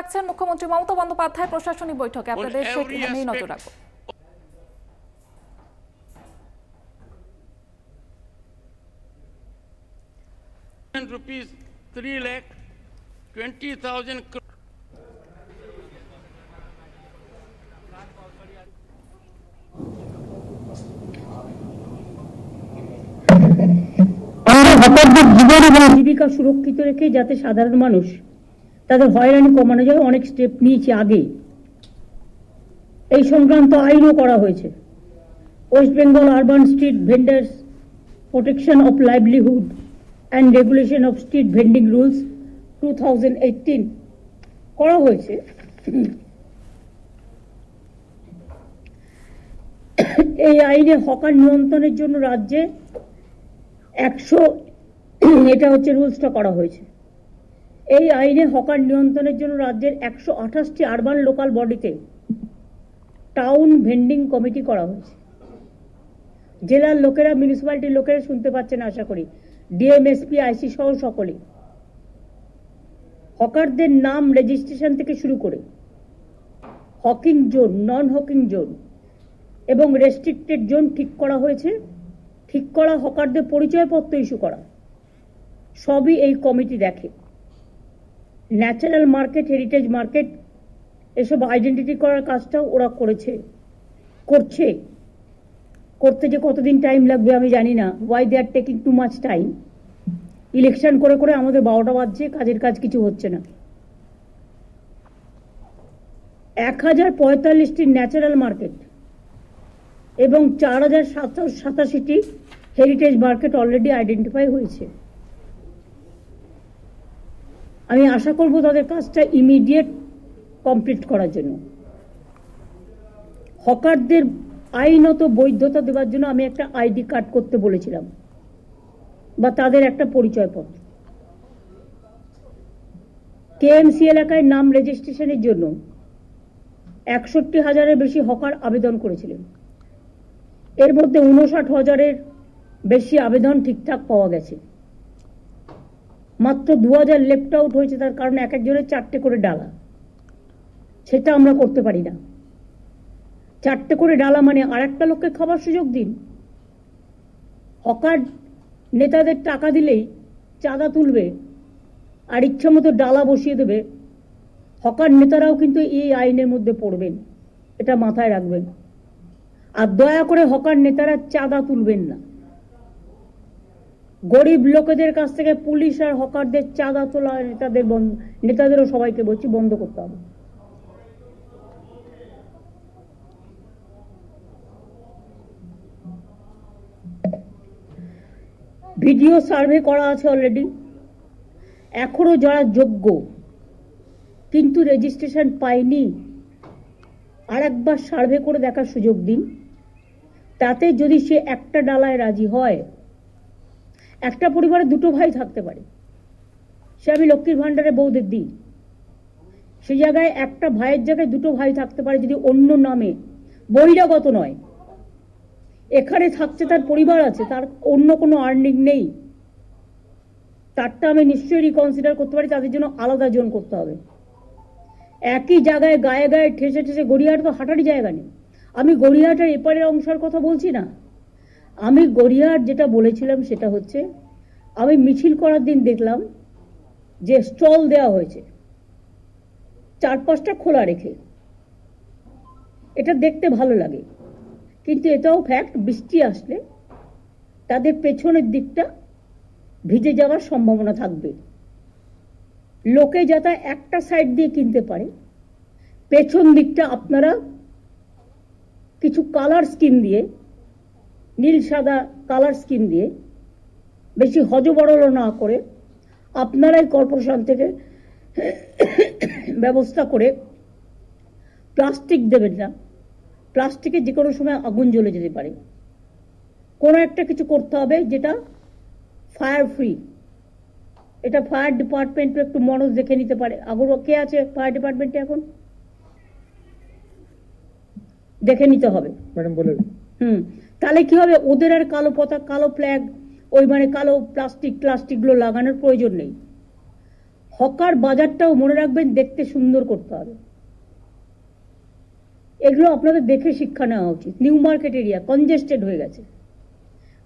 রাখছেন মুখ্যমন্ত্রী মমতা বন্দ্যোপাধ্যায় প্রশাসনিক বৈঠকে, আপনাদের সেখানেই নজর রাখবো। rupees 3,20,000 crore. হকারদের জীবন এবং জীবিকা সুরক্ষিত রেখে যাতে সাধারণ মানুষ তাদের হয়রানি কমানো যায় অনেক স্টেপ নিয়েছে আগে। এই সংক্রান্ত আইনও করা হয়েছে। West Bengal urban street vendors protection of livelihood and regulation of street vending rules 2018 করা হয়েছে। এই আইনে হকার নিয়ন্ত্রণের জন্য রাজ্যে 100 এটা হচ্ছে রুলসটা করা হয়েছে। এই আইনে হকার নিয়ন্ত্রণের জন্য রাজ্যের 128টি আরবান লোকাল বডিতে টাউন ভেন্ডিং কমিটি করা হয়েছে। জেলার লোকেরা, মিউনিসিপ্যালিটির লোকেরা শুনতে পাচ্ছেন আশা করি, ডিএম, এসপি, আইসি সহ সকলে হকারদের নাম রেজিস্ট্রেশন থেকে শুরু করে হকিং জোন, নন হকিং জোন এবং রেস্ট্রিক্টেড জোন ঠিক করা হয়েছে। ঠিক করা হকারদের পরিচয়পত্র ইস্যু করা সবই এই কমিটি দেখে। ন্যাচারাল মার্কেট, হেরিটেজ মার্কেট এসব আইডেন্টিটি করার কাজটাও ওরা করতে যে কতদিন টাইম লাগবে আমি জানি না। Why they are taking too much time. Election করে করে আমাদের 12টা বাজছে, কাজের কাজ কিছু হচ্ছে না। 1045টি ন্যাচারাল মার্কেট এবং 4087টি হেরিটেজ মার্কেট অলরেডি আইডেন্টিফাই হয়েছে। আমি আশা করব তাদের কাজটা ইমিডিয়েট কমপ্লিট করার জন্য। হকারদের আইনত বৈধতা দেওয়ার জন্য আমি একটা আইডি কার্ড করতে বলেছিলাম, বা তাদের একটা পরিচয়পত্র। কেএমসি এলাকায় নাম রেজিস্ট্রেশনের জন্য 61,000-এর বেশি হকার আবেদন করেছিলেন। এর মধ্যে 59,000-এর বেশি আবেদন ঠিকঠাক পাওয়া গেছে। মাত্র 2,000 লেফট আউট হয়েছে, তার কারণ এক একজনের 4টে করে ডালা। সেটা আমরা করতে পারি না। 4টে করে ডালা মানে আর একটা লোককে খাবার সুযোগ দিন। হকার নেতাদের টাকা দিলেই চাঁদা তুলবে আর ইচ্ছা মতো ডালা বসিয়ে দেবে। হকার নেতারাও কিন্তু এই আইনের মধ্যে পড়বেন, এটা মাথায় রাখবেন। আর দয়া করে হকার নেতারা চাঁদা তুলবেন না। গরিব লোকেদের কাছ থেকে পুলিশ আর হকারদের চাঁদা তোলা নেতাদেরও সবাইকে বলছি বন্ধ করতে হবে। ভিডিও সার্ভে করা আছে অলরেডি। এখনো যারা যোগ্য কিন্তু রেজিস্ট্রেশন পায়নি, আর একবার সার্ভে করে দেখার সুযোগ দিন। তাতে যদি সে একটা ডালায় রাজি হয়, একটা পরিবারে 2টো ভাই থাকতে পারে, সে আমি লক্ষ্মীর ভান্ডারে বউদের দিই, সেই জায়গায় একটা ভাইয়ের জায়গায় 2টো ভাই থাকতে পারে যদি অন্য নামে, বহিরাগত নয়, এখানে থাকছে, তার পরিবার আছে, তার অন্য কোনো আর্নিং নেই, তারটা আমি নিশ্চয়ই রিকনসিডার করতে পারি। তাদের জন্য আলাদা জোন করতে হবে। একই জায়গায় গায়ে গায়ে ঠেসে ঠেসে, গড়িয়াহাট তো হাঁটারই জায়গা নেই। আমি গড়িয়াহাটের এপারের অংশের কথা বলছি না। আমি গড়িয়াহাট যেটা বলেছিলাম সেটা হচ্ছে, আমি মিছিল করার দিন দেখলাম যে স্টল দেওয়া হয়েছে 4-5টা খোলা রেখে। এটা দেখতে ভালো লাগে, কিন্তু এটাও ফ্যাক্ট, বৃষ্টি আসলে তাদের পেছনের দিকটা ভিজে যাওয়ার সম্ভাবনা থাকবে। লোকে যাতে একটা সাইড দিয়ে কিনতে পারে, পেছন দিকটা আপনারা কিছু কালার স্কিম দিয়ে, নীল সাদা কালার স্কিম দিয়ে, বেশি হজবরল না করে, আপনারাই কর্পোরেশন থেকে ব্যবস্থা করে প্লাস্টিক দেবেন না। প্লাস্টিকে যে কোনো সময় আগুন জ্বলে যেতে পারে। কোনো একটা কিছু করতে হবে যেটা ফায়ার ফ্রি। এটা ফায়ার ডিপার্টমেন্টও একটু মনোজ দেখে নিতে পারে। কে আছে ফায়ার ডিপার্টমেন্টে এখন? দেখে নিতে হবে ম্যাডাম বলে। তাহলে কি হবে, ওদের আর কালো পতাকা, কালো ফ্ল্যাগ, ওই মানে কালো প্লাস্টিকগুলো লাগানোর প্রয়োজন নেই। হকার বাজারটাও মনে রাখবেন দেখতে সুন্দর করতে হবে। এগুলো আপনাদের দেখে শিক্ষা নেওয়া উচিত। নিউ মার্কেট এরিয়া কনজেস্টেড হয়ে গেছে,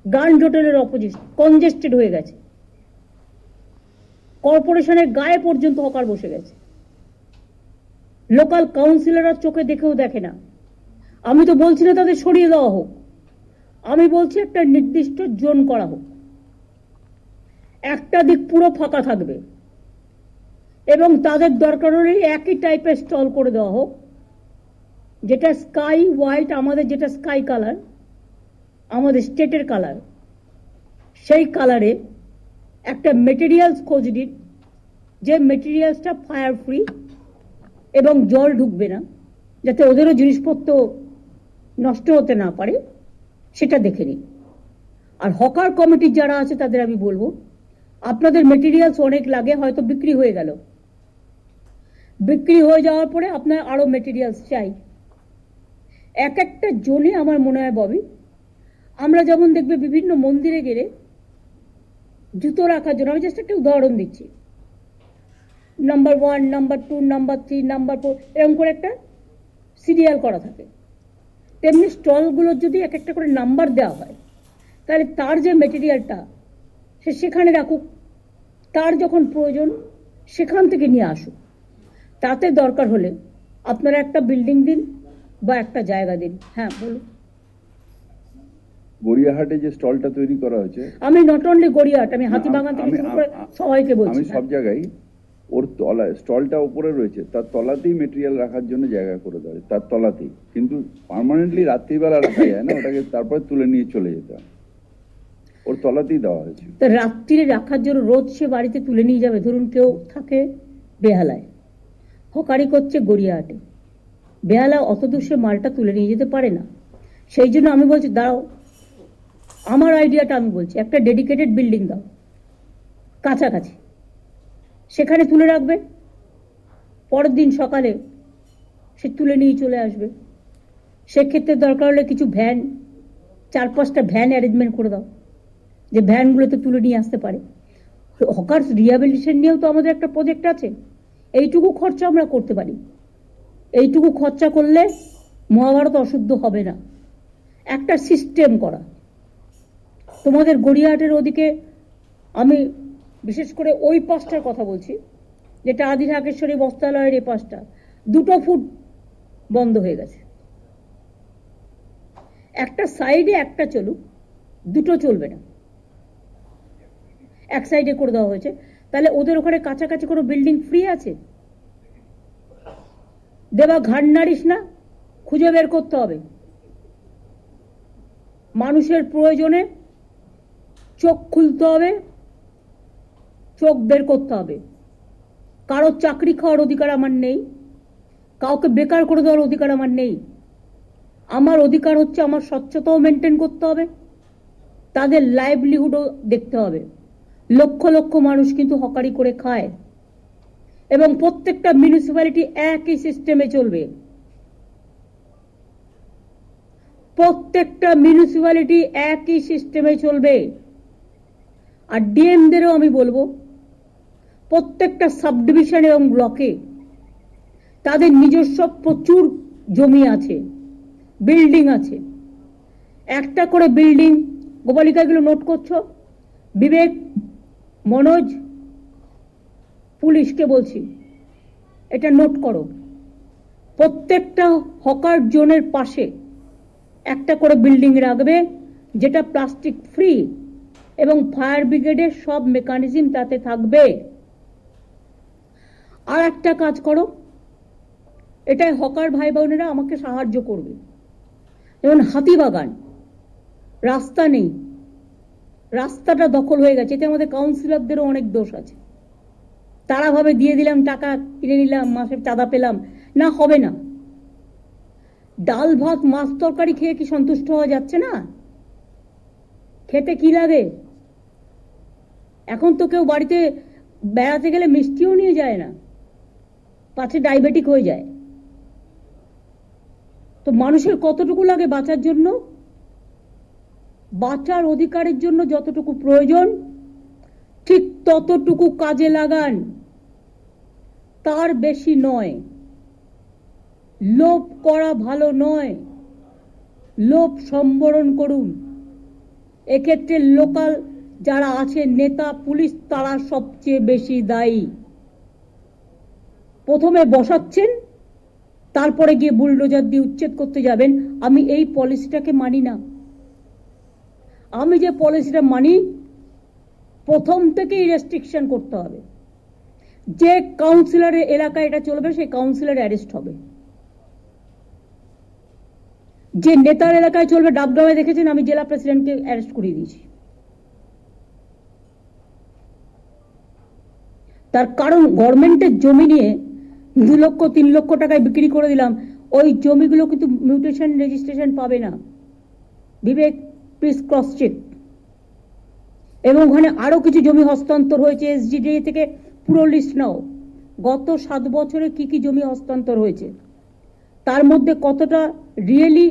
গার্ড হোটেলের অপোজিট কনজেস্টেড হয়ে গেছে, কর্পোরেশনের গায়ে পর্যন্ত হকার বসে গেছে। লোকাল কাউন্সিলররা চোখে দেখেও দেখে না। আমি তো বলছি না তাদের সরিয়ে দেওয়া হোক, আমি বলছি একটা নির্দিষ্ট জোন করা হোক, একটা দিক পুরো ফাঁকা থাকবে এবং তাদের দরকার হলে একই টাইপের স্টল করে দেওয়া হোক, যেটা স্কাই হোয়াইট, আমাদের যেটা স্কাই কালার, আমাদের স্টেটের কালার, সেই কালারে একটা মেটেরিয়ালস খোঁজ দিন, যে মেটেরিয়ালসটা ফায়ার ফ্রি এবং জল ঢুকবে না, যাতে ওদেরও জিনিসপত্র নষ্ট হতে না পারে, সেটা দেখে নিন। আর হকার কমিটির যারা আছে তাদের আমি বলবো, আপনাদের মেটেরিয়ালস অনেক লাগে, হয়তো বিক্রি হয়ে গেল, বিক্রি হয়ে যাওয়ার পরে আপনার আরো মেটেরিয়ালস চাই। এক একটা জোনে আমার মনে হয় ববি, আমরা যেমন দেখবে বিভিন্ন মন্দিরে গেলে জুতো রাখার জন্য, আমি জাস্ট একটা উদাহরণ দিচ্ছি, নাম্বার 1, নাম্বার 2, নাম্বার 3, নাম্বার 4 এরকম করে একটা সিরিয়াল করা থাকে। তেমনি স্টলগুলোর যদি এক একটা করে নাম্বার দেওয়া হয়, তাহলে তার যে মেটেরিয়ালটা সে সেখানে রাখুক, তার যখন প্রয়োজন সেখান থেকে নিয়ে আসুক। তাতে দরকার হলে আপনারা একটা বিল্ডিং দিন বা একটা জায়গা দিন। হ্যাঁ বলুন। গড়িয়াহাটে যে স্টলটা তৈরি করা হয়েছে, আমি নট অনলি গড়িয়াহাট, আমি হাতিবাগান থেকে শুরু করে সবাইকে বলছি। আমি সব জায়গায় ওর তলায় স্টলটা উপরে রয়েছে, তার তলাতেই মেটেরিয়াল রাখার জন্য জায়গা করে দেয়, তার তলাতেই। কিন্তু পার্মানেন্টলি রাত্রিবেলা রাখা যায় না, ওটাকে তারপরে তুলে নিয়ে চলে যেতে হয়, ওর তলাতেই দেওয়া হয়েছে। তা রাত্রিরে রাখার জন্য রোজ সে বাড়িতে তুলে নিয়ে যাবে। ধরুন কেউ থাকে বেহালায়, হকারি করছে গড়িয়াহাটে, বেহালা অত দূর সে মালটা তুলে নিয়ে যেতে পারে না। সেই জন্য আমি বলছি দাঁড়াও, আমার আইডিয়াটা আমি বলছি, একটা ডেডিকেটেড বিল্ডিং দাও কাছাকাছি, সেখানে তুলে রাখবে, পরের দিন সকালে সে তুলে নিয়ে চলে আসবে। সেক্ষেত্রে দরকার হলে কিছু ভ্যান, 4-5টা ভ্যান অ্যারেঞ্জমেন্ট করে দাও, যে ভ্যানগুলোতে তুলে নিয়ে আসতে পারে। হকার রিহ্যাবিলিটেশন নিয়েও তো আমাদের একটা প্রজেক্ট আছে, এইটুকু খরচা আমরা করতে পারি। এইটুকু খরচা করলে মহাভারত অশুদ্ধ হবে না। একটা সিস্টেম করা, তোমাদের গড়িয়াহাটের ওদিকে, আমি বিশেষ করে ওই পাশটার কথা বলছি, যেটা আদি ঢাকেশ্বরী বস্ত্রালয়ের এই পাশটা, 2 ফুট বন্ধ হয়ে গেছে। একটা সাইডে একটা চলুক, 2টো চলবে না, এক সাইডে করে দেওয়া হয়েছে। তাহলে ওদের ওখানে কাছাকাছি কোনো বিল্ডিং ফ্রি আছে? দেবা ঘাড় নাড়িস না, খুঁজে বের করতে হবে। মানুষের প্রয়োজনে চোখ খুলতে হবে, চোখ বের করতে হবে। কারো চাকরি খাওয়ার অধিকার আমার নেই, কাউকে বেকার করে দেওয়ার অধিকার আমার নেই। আমার অধিকার হচ্ছে আমার স্বচ্ছতাও মেনটেন করতে হবে, তাদের লাইভলিহুডও দেখতে হবে। লক্ষ লক্ষ মানুষ কিন্তু হকারি করে খায় এবং প্রত্যেকটা মিউনিসিপ্যালিটি একই সিস্টেমে চলবে। প্রত্যেকটা মিউনিসিপ্যালিটি একই সিস্টেমে চলবে। আর ডিএমদেরও আমি বলবো, প্রত্যেকটা সাব ডিভিশন এবং ব্লকে তাদের নিজস্ব প্রচুর জমি আছে, বিল্ডিং আছে। একটা করে বিল্ডিং, গোপালিকা এগুলো নোট করছো, বিবেক, মনোজ, পুলিশকে বলছি এটা নোট করো। প্রত্যেকটা হকার জোনের পাশে একটা করে বিল্ডিং রাখবে, যেটা প্লাস্টিক ফ্রি এবং ফায়ার ব্রিগেডের সব মেকানিজম তাতে থাকবে। আর একটা কাজ করো, এটাই হকার ভাই বোনেরা আমাকে সাহায্য করবে। যেমন হাতিবাগান, রাস্তা নেই, রাস্তাটা দখল হয়ে গেছে, এতে আমাদের কাউন্সিলরদেরও অনেক দোষ আছে। তারা ভাবে দিয়ে দিলাম, টাকা কিনে নিলাম, মাসে চাঁদা পেলাম, না, হবে না। ডাল ভাত মাছ তরকারি খেয়ে কি সন্তুষ্ট হওয়া যাচ্ছে না? খেতে কি লাগে? এখন তো কেউ বাড়িতে বেড়াতে গেলে মিষ্টিও নিয়ে যায় না, পাছে ডায়াবেটিক হয়ে যায়। তো মানুষের কতটুকু লাগে বাঁচার জন্য? বাঁচার অধিকারের জন্য যতটুকু প্রয়োজন ঠিক ততটুকু কাজে লাগান। তার বেশি নয়। লোভ করা ভালো নয়, লোভ সম্বরণ করুন। এক্ষেত্রে লোকাল যারা আছে নেতা পুলিশ তারা সবচেয়ে বেশি দায়ী। প্রথমে বসাচ্ছেন, তারপরে গিয়ে বুলডোজার দিয়ে উচ্ছেদ করতে যাবেন। আমি এই পলিসিটাকে মানি না। আমি যে পলিসিটা মানি, প্রথম থেকেই রেস্ট্রিকশন করতে হবে। যে কাউন্সিলরের এলাকায় এটা চলবে সেই কাউন্সিলর অ্যারেস্ট হবে। যে নেতার এলাকায় চলবে, ডাবগ্রামে দেখেছেন আমি জেলা প্রেসিডেন্টকে অ্যারেস্ট করিয়ে দিয়েছি। তার কারণ গভর্নমেন্টের জমি নিয়ে 2 লক্ষ 3 লক্ষ টাকায় বিক্রি করে দিলাম, ওই জমিগুলো কিন্তু মিউটেশন রেজিস্ট্রেশন পাবে না। বিবেক, প্লিজ ক্রস চেক। এবং ওখানে আরো কিছু জমি হস্তান্তর হয়েছে, এসজিডিএ থেকে পুরো লিস্ট নাও। গত 7 বছরে কি কি জমি হস্তান্তর হয়েছে, তার মধ্যে কতটা রিয়েলি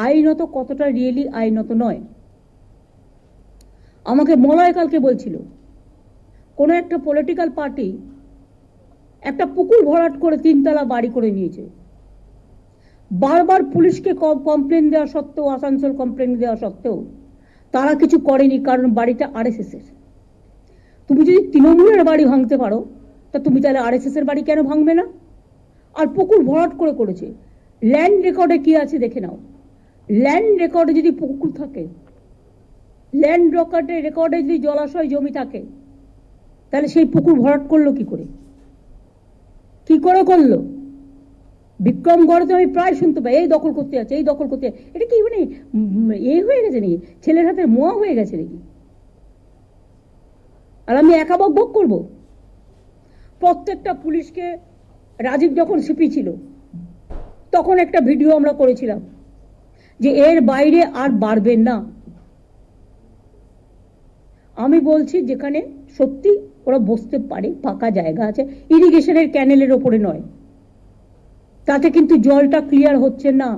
আইনত, কতটা রিয়েলি আইনত নয়। আমাকে মলয় কালকে বলছিল কোন একটা পলিটিক্যাল পার্টি একটা পুকুর ভরাট করে 3 তলা বাড়ি করে নিয়েছে। বারবার পুলিশকে কমপ্লেন দেওয়া সত্ত্বেও, আসানসোল কমপ্লেন দেওয়া সত্ত্বেও তারা কিছু করেনি, কারণ বাড়িটা আরএসএস এর। তুমি যদি তৃণমূলের বাড়ি ভাঙতে পারো, তা তুমি তাহলে আরএসএস এর বাড়ি কেন ভাঙবে না? আর পুকুর ভরাট করে করেছে। ল্যান্ড রেকর্ডে কি আছে দেখে নাও। ল্যান্ড রেকর্ডে যদি পুকুর থাকে, ল্যান্ড রেকর্ডে যদি জলাশয় জমি থাকে, তাহলে সেই পুকুর ভরাট করলো কি করে? কি করে করলো? বিক্রমগড়ে আমি প্রায় শুনতে পাই, এই দখল করতে যাচ্ছে, এই দখল করতে যাচ্ছে। এটা কি মানে এই হয়ে গেছে নাকি? ছেলের হাতে মোয়া হয়ে গেছে নাকি? আর আমি একা বক করবো? প্রত্যেকটা পুলিশকে, রাজীব যখন সিপি ছিল তখন একটা ভিডিও আমরা করেছিলাম যে এর বাইরে আর বাড়বেন না। আমি বলছি যেখানে সত্যি ওরা বসতে পারে, ফাঁকা জায়গা আছে, ইরিগেশনের ক্যানেলের ওপরে নয়, তাতে কিন্তু জলটা ক্লিয়ার হচ্ছে না।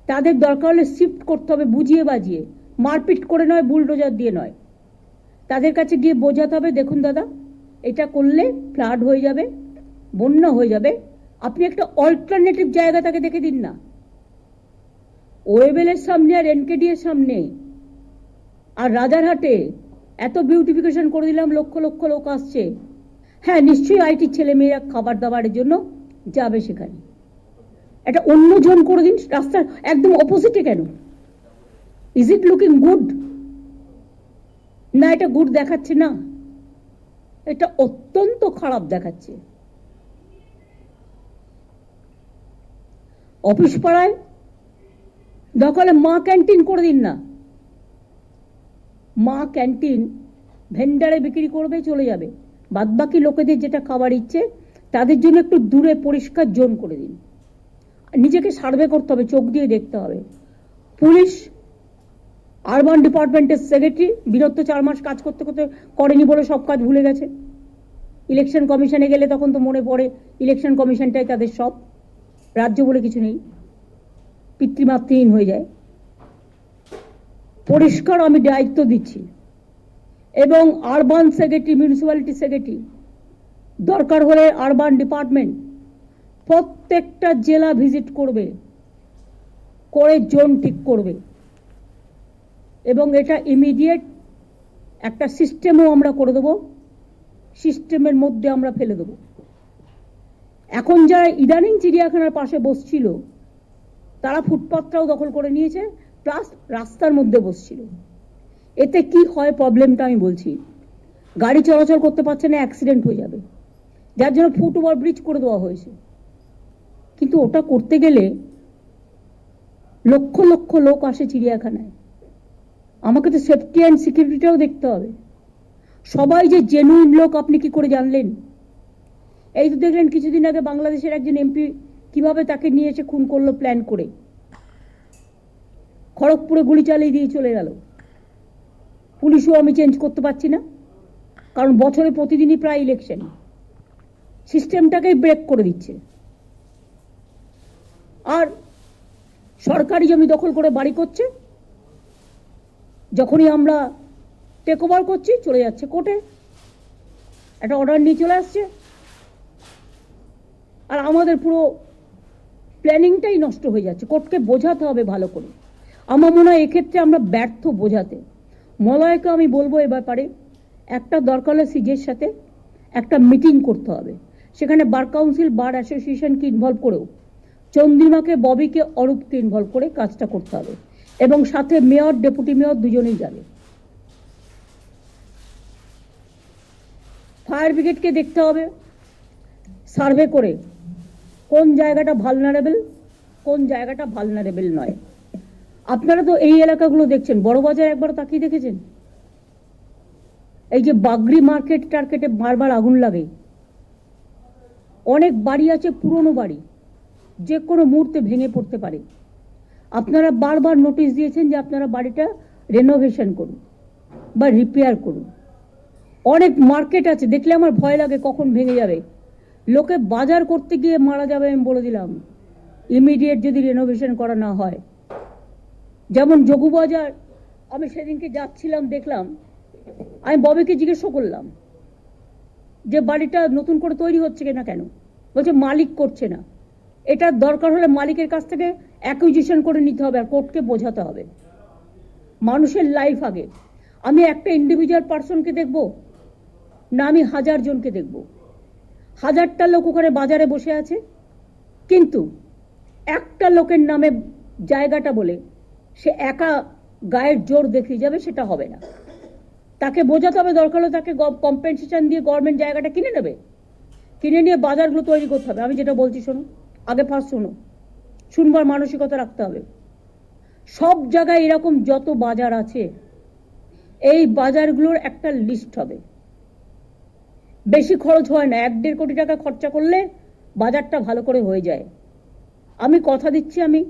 তাদের দরকার হলে শিফট করতে হবে, বুঝিয়ে বাজিয়ে, মারপিট করে নয়, বুলডোজার দিয়ে নয়। তাদের কাছে গিয়ে বোঝাতে হবে, দেখুন দাদা, এটা করলে ফ্লাড হয়ে যাবে, বন্যা হয়ে যাবে, আপনি একটা অল্টারনেটিভ জায়গা তাকে দেখে দিন না। ওয়েবেলের সামনে আর এনকেডি এর সামনে আর রাজারহাটে এত বিউটিফিকেশন করে দিলাম, লক্ষ লক্ষ লোক আসছে। হ্যাঁ, নিশ্চয়ই আইটির ছেলে মেয়েরা খাবার দাবারের জন্য যাবে সেখানে। এটা অন্য জন করে দিন, রাস্তার একদম অপোজিটে কেন? Is it looking good? না, এটা গুড দেখাচ্ছে না, এটা অত্যন্ত খারাপ দেখাচ্ছে। অফিস পাড়ায় দখলে মা ক্যান্টিন করে দিন না। মা ক্যান্টিন ভেন্ডারে বিক্রি করবে, চলে যাবে। বাদবাকি লোকেদের যেটা খাবার ইচ্ছে তাদের জন্য একটু দূরে পরিষ্কার জোন করে দিন। নিজেকে সার্ভে করতে হবে, চোখ দিয়ে দেখতে হবে। পুলিশ, আরবান ডিপার্টমেন্টের সেক্রেটারি বিরত 4 মাস কাজ করতে করতে করেনি বলে সব কাজ ভুলে গেছে। ইলেকশন কমিশনে গেলে তখন তো মনে পড়ে ইলেকশন কমিশনটাই তাদের সব, রাজ্য বলে কিছু নেই, পিতৃমাতৃহীন হয়ে যায়। পরিষ্কার আমি দায়িত্ব দিচ্ছি। এবং আরবান সেক্রেটারি, মিউনিসিপ্যালিটি সেক্রেটারি, দরকার হলে আরবান ডিপার্টমেন্ট প্রত্যেকটা জেলা ভিজিট করবে, করে জোন ঠিক করবে। এবং এটা ইমিডিয়েট একটা সিস্টেমও আমরা করে দেবো, সিস্টেমের মধ্যে আমরা ফেলে দেবো। এখন যারা ইদানিং চিড়িয়াখানার পাশে বসছিল তারা ফুটপাথটাও দখল করে নিয়েছে, প্লাস রাস্তার মধ্যে বসছিল। এতে কি হয় প্রবলেমটা আমি বলছি। গাড়ি চলাচল করতে পারছে না, অ্যাক্সিডেন্ট হয়ে যাবে, যার জন্য ফুট ওভার ব্রিজ করে দেওয়া হয়েছে। কিন্তু ওটা করতে গেলে লক্ষ লক্ষ লোক আসে চিড়িয়াখানায়, আমাকে তো সেফটি অ্যান্ড সিকিউরিটিটাও দেখতে হবে। সবাই যে জেনুইন লোক আপনি কি করে জানলেন? এই তো দেখলেন কিছুদিন আগে বাংলাদেশের একজন এমপি কিভাবে তাকে নিয়ে এসে খুন করলো প্ল্যান করে, খড়গপুরে গুলি চালিয়ে দিয়ে চলে গেল। পুলিশও আমি চেঞ্জ করতে পারছি না, কারণ বছরে প্রতিদিনই প্রায় ইলেকশন, সিস্টেমটাকেই ব্রেক করে দিচ্ছে। আর সরকারি জমি দখল করে বাড়ি করছে, যখনই আমরা টেক ওভার করছি চলে যাচ্ছে কোর্টে, একটা অর্ডার নিয়ে চলে আসছে, আর আমাদের পুরো প্ল্যানিংটাই নষ্ট হয়ে যাচ্ছে। কোর্টকে বোঝাতে হবে ভালো করে। আমার মনে হয় এক্ষেত্রে আমরা ব্যর্থ বোঝাতে। মলয়কে আমি বলবো এ ব্যাপারে একটা দরকার হলে সিজের সাথে একটা মিটিং করতে হবে, সেখানে বার কাউন্সিল, বার অ্যাসোসিয়েশনকে ইনভলভ করেও চন্দ্রিমাকে, ববিকে, অরূপকে ইনভলভ করে কাজটা করতে হবে, এবং সাথে মেয়র, ডেপুটি মেয়র দুজনেই যাবে। ফায়ার ব্রিগেডকে দেখতে হবে সার্ভে করে কোন জায়গাটা ভালনারেবল, কোন জায়গাটা ভালনারেবল নয়। আপনারা তো এই এলাকাগুলো দেখছেন, বড়বাজার একবার তাকিয়ে দেখেছেন? এই যে বাগরি মার্কেট টার্কেটে বারবার আগুন লাগে, অনেক বাড়ি আছে পুরনো বাড়ি, যে কোনো মুহূর্তে ভেঙে পড়তে পারে। আপনারা বারবার নোটিশ দিয়েছেন যে আপনারা বাড়িটা রেনোভেশন করুন বা রিপেয়ার করুন। অনেক মার্কেট আছে দেখলে আমার ভয় লাগে কখন ভেঙে যাবে, লোকে বাজার করতে গিয়ে মারা যাবে, আমি বলে দিলাম, ইমিডিয়েট যদি রেনোভেশন করা না হয়। যেমন যোগুবাজার, আমি সেদিনকে যাচ্ছিলাম, দেখলাম, আমি ববিকে জিজ্ঞেস করলাম যে বাড়িটা নতুন করে তৈরি হচ্ছে কিনা, কেন? বলছে মালিক করছে না। এটা দরকার হলে মালিকের কাছ থেকে অ্যাকুইজিশন করে নিতে হবে, আর কোর্টকে বোঝাতে হবে। মানুষের লাইফ আগে। আমি একটা ইন্ডিভিজুয়াল পার্সনকে দেখব না আমি 1000 জনকে দেখব? 1000টা লোক ওখানে বাজারে বসে আছে, কিন্তু একটা লোকের নামে জায়গাটা বলে সে একা গায়ের জোর দেখিয়ে যাবে, সেটা হবে না। তাকে বোঝাতে হবে, দরকার হলে তাকে কম্পেনসেশন দিয়ে গভর্নমেন্ট জায়গাটা কিনে নেবে, কিনে নিয়ে বাজারগুলো তৈরি করতে হবে। আমি যেটা বলছি শোনো, আগে ফার্স্ট শোনো, শুনবার মানসিকতা রাখতে হবে। সব জায়গায় এরকম যত বাজার আছে, এই বাজারগুলোর একটা লিস্ট হবে। বেশি খরচ হয় না, 1-1.5 কোটি টাকা খরচা করলে বাজারটা ভালো করে হয়ে যায়। আমি কথা দিচ্ছি, আমি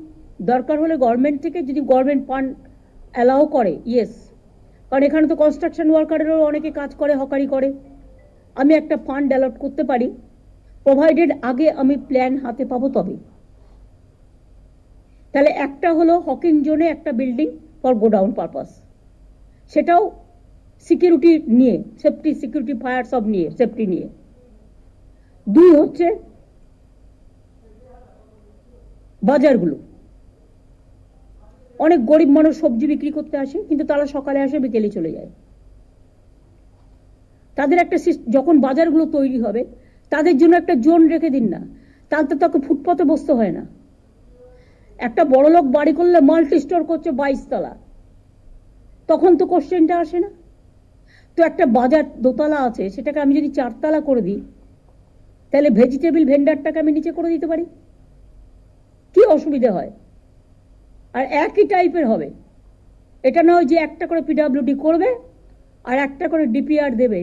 দরকার হলে গভর্নমেন্ট থেকে যদি গভর্নমেন্ট ফান্ড অ্যালাউ করে, ইয়েস, কারণ এখানে তো কনস্ট্রাকশন ওয়ার্কারেরও অনেকে কাজ করে, হকারি করে, আমি একটা ফান্ড অ্যালট করতে পারি, প্রোভাইডেড আগে আমি প্ল্যান হাতে পাবো তবে। তাহলে একটা হলো হকিং জোনে একটা বিল্ডিং ফর গোডাউন পারপাস, সেটাও সিকিউরিটি নিয়ে, সেফটি, সিকিউরিটি, ফায়ার সব নিয়ে, সেফটি নিয়ে। 2 হচ্ছে বাজারগুলো। অনেক গরিব মানুষ সবজি বিক্রি করতে আসে, কিন্তু তারা সকালে আসে, বিকেলে চলে যায়। তাদের একটা যখন বাজারগুলো তৈরি হবে তাদের জন্য একটা জোন রেখে দিন না, তাহলে তো তাকে ফুটপাতে বসতে হয় না। একটা বড় লোক বাড়ি করলে মাল্টি স্টোর করছে 22 তলা, তখন তো কোশ্চেনটা আসে না। তো একটা বাজার 2 তলা আছে, সেটাকে আমি যদি 4 তলা করে দিই, তাহলে ভেজিটেবল ভেন্ডারটাকে আমি নিচে করে দিতে পারি, কি অসুবিধা হয়? আর একই টাইপের হবে, এটা নয় যে একটা করে পিডব্লিউডি করবে আর একটা করে ডিপিআর দেবে,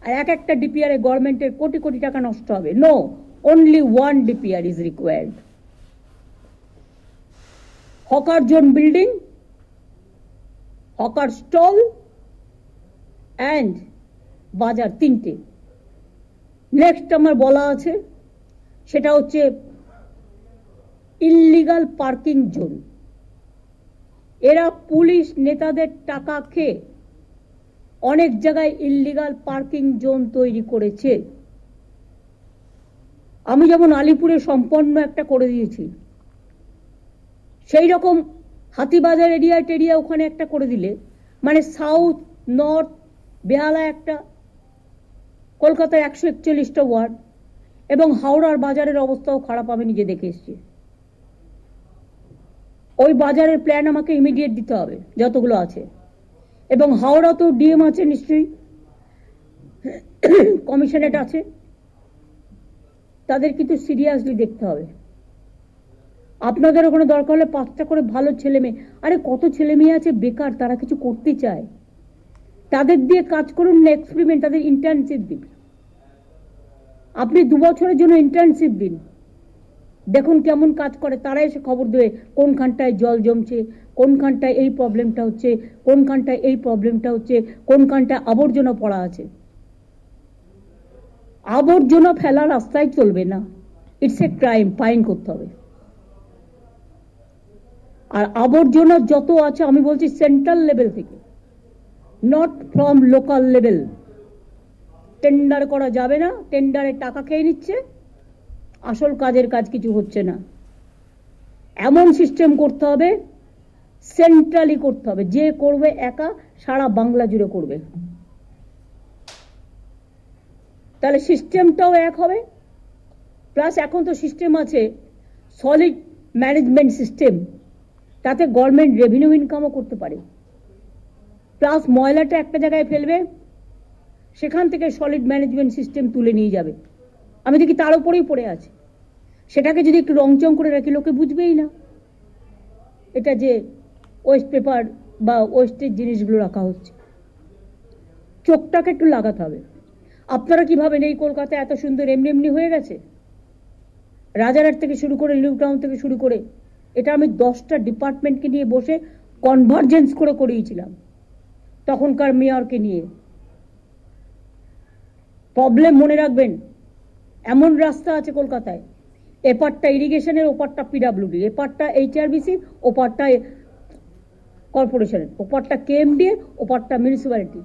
আর একটা ডিপিআর এ গভর্নমেন্টের কোটি কোটি টাকা নষ্ট হবে। No, only one DPR is required. Hawker zone building, hawker stall and বাজার, 3টে। নেক্সট আমার বলা আছে সেটা হচ্ছে ইললিগাল পার্কিং জোন। এরা পুলিশ নেতাদের টাকা খেয়ে অনেক জায়গায় ইললিগাল পার্কিং জোন তৈরি করেছে। আমি যেমন আলিপুরে সম্পন্ন একটা করে দিয়েছি, সেই রকম হাতিবাজার এরিয়া টেরিয়া ওখানে একটা করে দিলে, মানে সাউথ, নর্থ, বেহালা একটা, কলকাতায় 141টা ওয়ার্ড, এবং হাওড়ার বাজারের অবস্থাও খারাপ, আমি নিজে দেখে এসেছি। ওই বাজারের প্ল্যান আমাকে ইমিডিয়েট দিতে হবে যতগুলো আছে, এবং হাওড়া তো ডিএম আছে নিশ্চয়ই, কমিশনারেট আছে, তাদের কিন্তু সিরিয়াসলি দেখতে হবে। আপনাদের ওখানে দরকার হলে 5টা করে ভালো ছেলে মেয়ে, আরে কত ছেলে মেয়ে আছে বেকার, তারা কিছু করতে চায়, তাদের দিয়ে কাজ করুন না, এক্সপেরিমেন্ট, তাদের ইন্টার্নশিপ দিন। আপনি 2 বছরের জন্য ইন্টার্নশিপ দিন, দেখুন কেমন কাজ করে, তারা এসে খবর দেবে কোনখানটায় জল জমছে, কোনখানটায় এই প্রবলেমটা হচ্ছে, কোনখানটায় এই প্রবলেমটা হচ্ছে, কোনখানটায় আবর্জনা পড়া আছে। আবর্জনা ফেলা রাস্তায় চলবে না, ইটস এ ক্রাইম, ফাইন করতে হবে। আর আবর্জনা যত আছে আমি বলছি সেন্ট্রাল লেভেল থেকে, not from local level. Tender করা যাবে না, টেন্ডারে টাকা খেয়ে নিচ্ছে, আসল কাজের কাজ কিছু হচ্ছে না। এমন সিস্টেম করতে হবে, সেন্ট্রালি করতে হবে, যে করবে একা সারা বাংলা জুড়ে করবে, তাহলে সিস্টেমটাও এক হবে। প্লাস এখন তো সিস্টেম আছে সলিড ম্যানেজমেন্ট সিস্টেম, তাতে গভর্নমেন্ট রেভিনিউ ইনকামও করতে পারে। প্লাস ময়লাটা একটা জায়গায় ফেলবে, সেখান থেকে সলিড ম্যানেজমেন্ট সিস্টেম তুলে নিয়ে যাবে। আমি দেখি তার উপরেই পড়ে আছে, সেটাকে যদি একটু রংচং করে রাখি লোকে বুঝবেই না এটা যে ওয়েস্ট পেপার বা ওয়েস্টের জিনিসগুলো রাখা হচ্ছে। চোখটাকে একটু লাগাতে হবে। আপনারা কি ভাবেন এই কলকাতা এত সুন্দর এমনি এমনি হয়ে গেছে? রাজারহাট থেকে শুরু করে নিউ টাউন থেকে শুরু করে এটা আমি 10টা ডিপার্টমেন্টকে নিয়ে বসে কনভার্জেন্স করে করিয়েছিলাম তখনকার মেয়রকে নিয়ে। প্রবলেম মনে রাখবেন, এমন রাস্তা আছে কলকাতায়, এপারটা ইরিগেশনের, ওপারটা পিডাব্লিউডি, এপারটা এইচআরবিসি, ওপারটা কর্পোরেশনের, ওপারটা কেএমডি, ওপারটা মিউনিসিপ্যালিটি।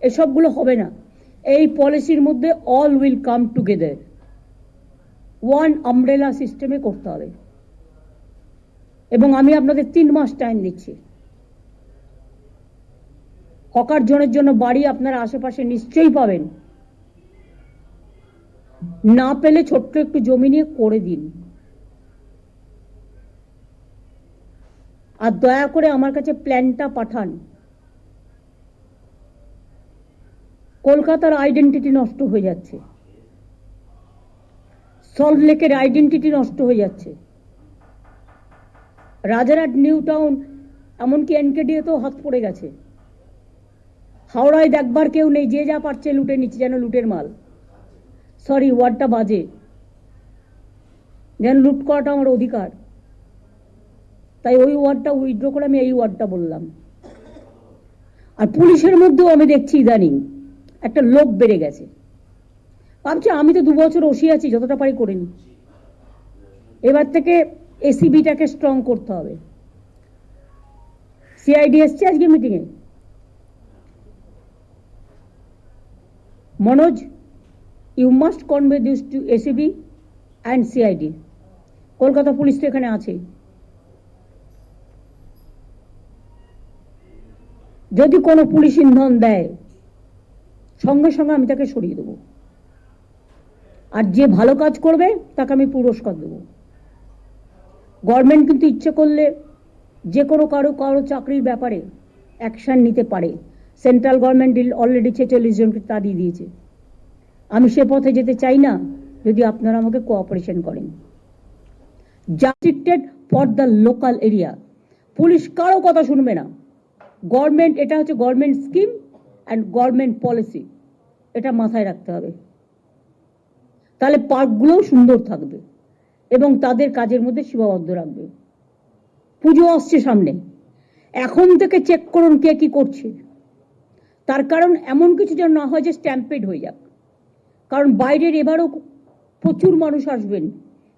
এসবগুলো হবে না। এই পলিসির মধ্যে all will come together, one umbrella সিস্টেমে করতে হবে। এবং আমি আপনাদের 3 মাস টাইম দিচ্ছি। হকার জনের জন্য বাড়ি আপনারা আশেপাশে নিশ্চয়ই পাবেন, না পেলে ছোট্ট একটু জমি নিয়ে করে দিন। আর দয়া করে আমার কাছে প্ল্যানটা পাঠান। কলকাতার আইডেন্টিটি নষ্ট হয়ে যাচ্ছে, সল্ট লেকের আইডেন্টিটি নষ্ট হয়ে যাচ্ছে, রাজারহাট নিউ টাউন এমনকি এনকেডিএতেও হাত পড়ে গেছে। হাওড়ায় দেখবার কেউ নেই, যে যা পারছে লুটে নিচ্ছে, যেন লুটের মাল। সরি, ওয়ার্ডটা বাজে, যেন লুট করাটা আমার অধিকার। তাই ওই ওয়ার্ডটা উইথড্র করে আমি এই ওয়ার্ডটা বললাম। আর পুলিশের মধ্যেও আমি দেখছি ইদানিং একটা লোক বেড়ে গেছে। ভাবছি আমি তো 2 বছর ওসি আছি, যতটা পারি করে নি। এবার থেকে এসিবিটাকে স্ট্রং করতে হবে। সিআইডি এসছে আজকে মিটিংয়ে। Manoj, you must convey this to ACB and CID. Kolkata police তো এখানে আছে। যদি কোনো পুলিশ ইন্ধন দেয়, সঙ্গে সঙ্গে আমি তাকে সরিয়ে দেবো। আর যে ভালো কাজ করবে তাকে আমি পুরস্কার দেবো। গভর্নমেন্ট কিন্তু ইচ্ছে করলে যে কোনো কারো চাকরির ব্যাপারে অ্যাকশন নিতে পারে। সেন্ট্রাল গভর্নমেন্ট অলরেডি 46 জনকে তাড়িয়ে দিয়েছে। আমি সে পথে যেতে চাই না যদি আপনারা আমাকে কোঅপারেশন করেন। জাস্টিকেটেড for the local area. Police কারো কথা শুনবে না। গভর্নমেন্ট, এটা হচ্ছে government scheme and government policy, এটা মাথায় রাখতে হবে। তাহলে পার্কগুলোও সুন্দর থাকবে এবং তাদের কাজের মধ্যে সীমাবদ্ধ রাখবে। পুজো আসছে সামনে, এখন থেকে চেক করুন কে কি করছে। তার কারণ এমন কিছু যেন না হয় যে স্ট্যাম্পেড হয়ে যাক। কারণ বাইরের এবারও প্রচুর মানুষ আসবেন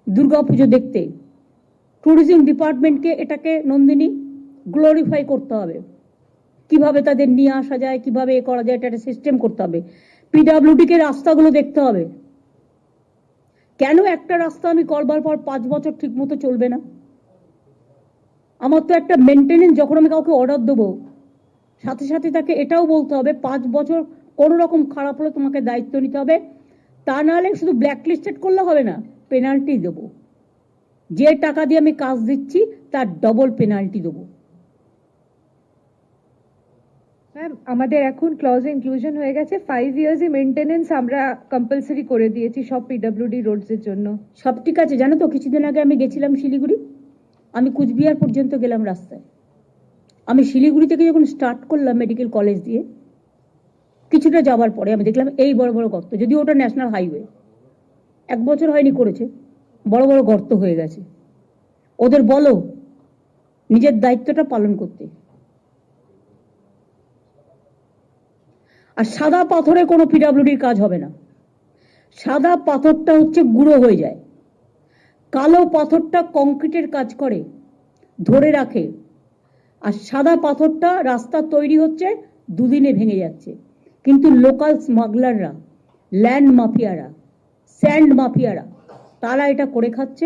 দুর্গাপুজো দেখতে। ট্যুরিজম ডিপার্টমেন্টকে এটাকে নন্দিনী গ্লোরিফাই করতে হবে। কিভাবে তাদের নিয়ে আসা যায়, কিভাবে এ করা যায়, এটা একটা সিস্টেম করতে হবে। পিডাব্লিউডিকে রাস্তাগুলো দেখতে হবে। কেন একটা রাস্তা আমি করবার পর 5 বছর ঠিক মতো চলবে না? আমার তো একটা মেনটেনেন্স, যখন আমি কাউকে অর্ডার দেবো সাথে সাথে তাকে এটাও বলতে হবে 5 বছর কোনো রকম খারাপ হলে তোমাকে দায়িত্ব নিতে হবে। তা নাহলে শুধু ব্ল্যাকলিস্টেড করলে হবে না, পেনাল্টি দেবো। যে টাকা দিয়ে আমি কাজ দিচ্ছি তার ডবল পেনাল্টি দেবো। ম্যাম, আমাদের এখন ক্লজ ইনক্লুশন হয়ে গেছে। 5 ইয়ার্সই মেনটেনেন্স আমরা কম্পালসারি করে দিয়েছি সব পিডব্লিউডি রোডস এর জন্য। সব ঠিক আছে। জানো তো, কিছুদিন আগে আমি গেছিলাম শিলিগুড়ি, আমি কুচবিহার পর্যন্ত গেলাম রাস্তায়। আমি শিলিগুড়ি থেকে যখন স্টার্ট করলাম মেডিকেল কলেজ দিয়ে, কিছুটা যাবার পরে আমি দেখলাম এই বড় বড় গর্ত, যদিও ওটা ন্যাশনাল হাইওয়ে, 1 বছর হয়নি করেছে, বড় বড় গর্ত হয়ে গেছে। ওদের বলো নিজের দায়িত্বটা পালন করতে। আর সাদা পাথরে কোনো পিডাব্লিউডির কাজ হবে না। সাদা পাথরটা হচ্ছে গুঁড়ো হয়ে যায়, কালো পাথরটা কংক্রিটের কাজ করে, ধরে রাখে। আর সাদা পাথরটা রাস্তা তৈরি হচ্ছে 2 দিনে ভেঙে যাচ্ছে। কিন্তু লোকাল স্মাগলাররা, ল্যান্ড মাফিয়ারা স্যান্ড মাফিয়ারা, তারা এটা করে খাচ্ছে।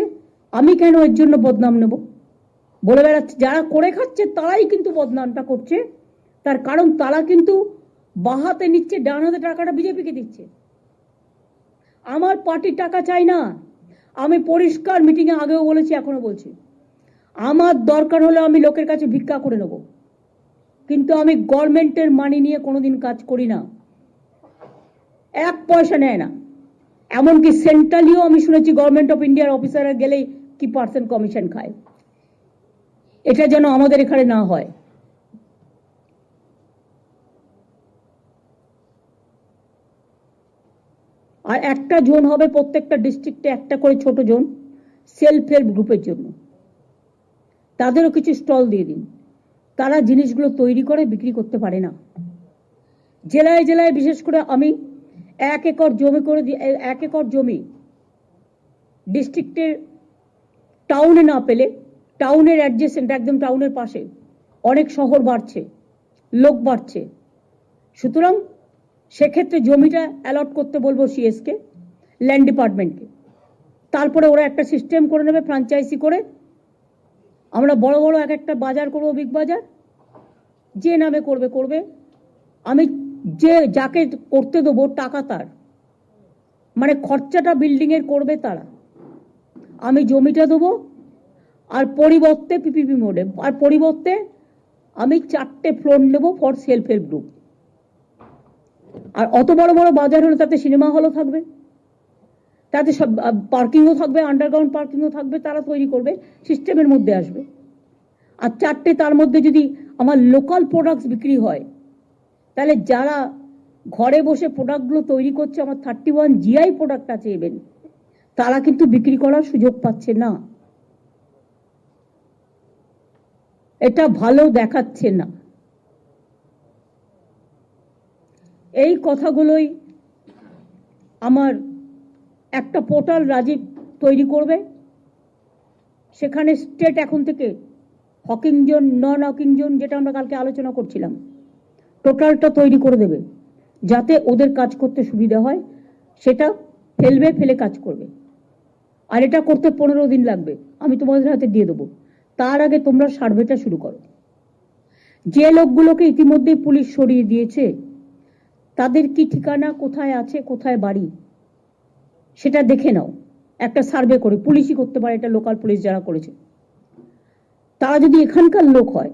আমি কেন এর জন্য বদনাম নেব? বলে বেড়াচ্ছে যারা করে খাচ্ছে তারাই কিন্তু বদনামটা করছে। তার কারণ তারা কিন্তু বাঁ হাতে নিচ্ছে, ডান হাতে টাকাটা বিজেপিকে দিচ্ছে। আমার পার্টির টাকা চাই না। আমি পরিষ্কার মিটিংয়ে আগেও বলেছি, এখনো বলছি, আমার দরকার হলে আমি লোকের কাছে ভিক্ষা করে নেব, কিন্তু আমি গভর্নমেন্টের মানি নিয়ে কোনোদিন কাজ করি না। এক পয়সা নেয় না। এমনকি সেন্ট্রালিও আমি শুনেছি গভর্নমেন্ট অফ ইন্ডিয়ার অফিসাররা গেলেই কি পার্সেন্ট কমিশন খায়। এটা যেন আমাদের এখানে না হয়। আর একটা জোন হবে প্রত্যেকটা ডিস্ট্রিক্টে, একটা করে ছোট জোন সেলফ হেল্প গ্রুপের জন্য। তাদেরও কিছু স্টল দিয়ে দিন। তারা জিনিসগুলো তৈরি করে বিক্রি করতে পারে না। জেলায় জেলায় বিশেষ করে আমি 1 একর জমি করে 1 একর জমি ডিস্ট্রিক্টের টাউনে না পেলে, টাউনের অ্যাডজেসেন্ট, একদম টাউনের পাশে অনেক শহর বাড়ছে, লোক বাড়ছে, সুতরাং সেক্ষেত্রে জমিটা অ্যালট করতে বলবো সিএসকে, ল্যান্ড ডিপার্টমেন্টকে। তারপরে ওরা একটা সিস্টেম করে নেবে ফ্র্যাঞ্চাইজি করে। আমরা বড় বড় এক একটা বাজার করবো, বিগ বাজার, যে নামে করবে করবে। আমি যে যাকে করতে দেবো টাকা তার, মানে খরচাটা বিল্ডিং এর করবে তারা। আমি জমিটা দেবো, আর পরিবর্তে পিপিপি মোডে, আর পরিবর্তে আমি 4টে ফ্লোর নেবো ফর সেলফ হেল্প গ্রুপ। আর অত বড় বড় বাজার হলে তাতে সিনেমা হলও থাকবে, তাতে সব পার্কিংও থাকবে, আন্ডারগ্রাউন্ড পার্কিংও থাকবে, তারা তৈরি করবে, সিস্টেমের মধ্যে আসবে। আর 4টে তার মধ্যে যদি আমার লোকাল প্রোডাক্টস বিক্রি হয়, তাহলে যারা ঘরে বসে প্রোডাক্টগুলো তৈরি করছে, আমার 31 জিআই প্রোডাক্ট আছে ইভেন, তারা কিন্তু বিক্রি করার সুযোগ পাচ্ছে না। এটা ভালো দেখাচ্ছে না। এই কথাগুলোই আমার একটা পোর্টাল রাজীব তৈরি করবে। সেখানে স্টেট এখন থেকে হকিং জোন, নন হকিং জোন, যেটা আমরা কালকে আলোচনা করছিলাম, টোটালটা তৈরি করে দেবে, যাতে ওদের কাজ করতে সুবিধা হয়। সেটা ফেলবে, ফেলে কাজ করবে। আর এটা করতে 15 দিন লাগবে, আমি তোমাদের হাতে দিয়ে দেবো। তার আগে তোমরা সার্ভেটা শুরু করো। যে লোকগুলোকে ইতিমধ্যেই পুলিশ সরিয়ে দিয়েছে, তাদের কি ঠিকানা, কোথায় আছে, কোথায় বাড়ি, সেটা দেখে নাও। একটা সার্ভে করে, পুলিশই করতে পারে এটা, লোকাল পুলিশ যারা করেছে, তারা যদি এখানকার লোক হয়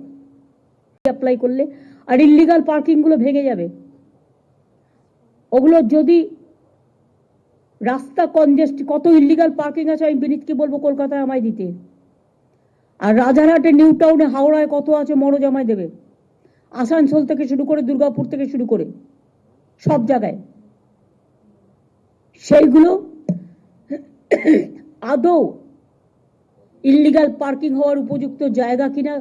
অ্যাপ্লাই করলে, আর ইল্লিগাল পার্কিং গুলো ভেঙে যাবে। ওগুলো যদি রাস্তা কনজেস্ট, কত ইল্লিগাল পার্কিং আছে আমি বিনীতকে বলবো কলকাতায় আমায় দিতে। আর রাজারহাটে, নিউ টাউনে, হাওড়ায় কত আছে মরজ আমায় দেবে। আসানসোল থেকে শুরু করে, দুর্গাপুর থেকে শুরু করে সব জায়গায়। সেইগুলো আদৌ ইল্লিগাল পার্কিং হওয়ার উপযুক্ত জায়গা কিনা,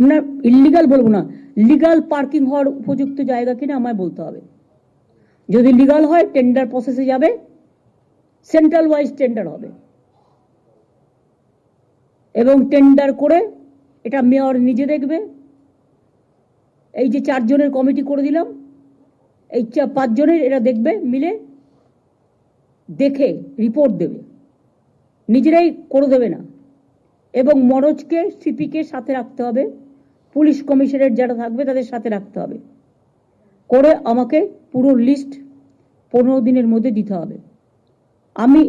না ইল্লিগাল বলবো না, লিগাল পার্কিং হওয়ার উপযুক্ত জায়গা কিনা আমায় বলতে হবে। যদি লিগাল হয় টেন্ডার প্রসেসে যাবে, সেন্ট্রাল ওয়াইজ টেন্ডার হবে, এবং টেন্ডার করে এটা মেয়র নিজে দেখবে। এই যে 4 জনের কমিটি করে দিলাম, এই 5 জনের এরা দেখবে, মিলে দেখে রিপোর্ট দেবে, নিজেরাই করে দেবে না। এবং মরজকে, সিপিকে সাথে রাখতে হবে, পুলিশ কমিশনারেট যারা থাকবে তাদের সাথে রাখতে হবে, করে আমাকে পুরো লিস্ট 15 দিনের মধ্যে দিতে হবে। আমি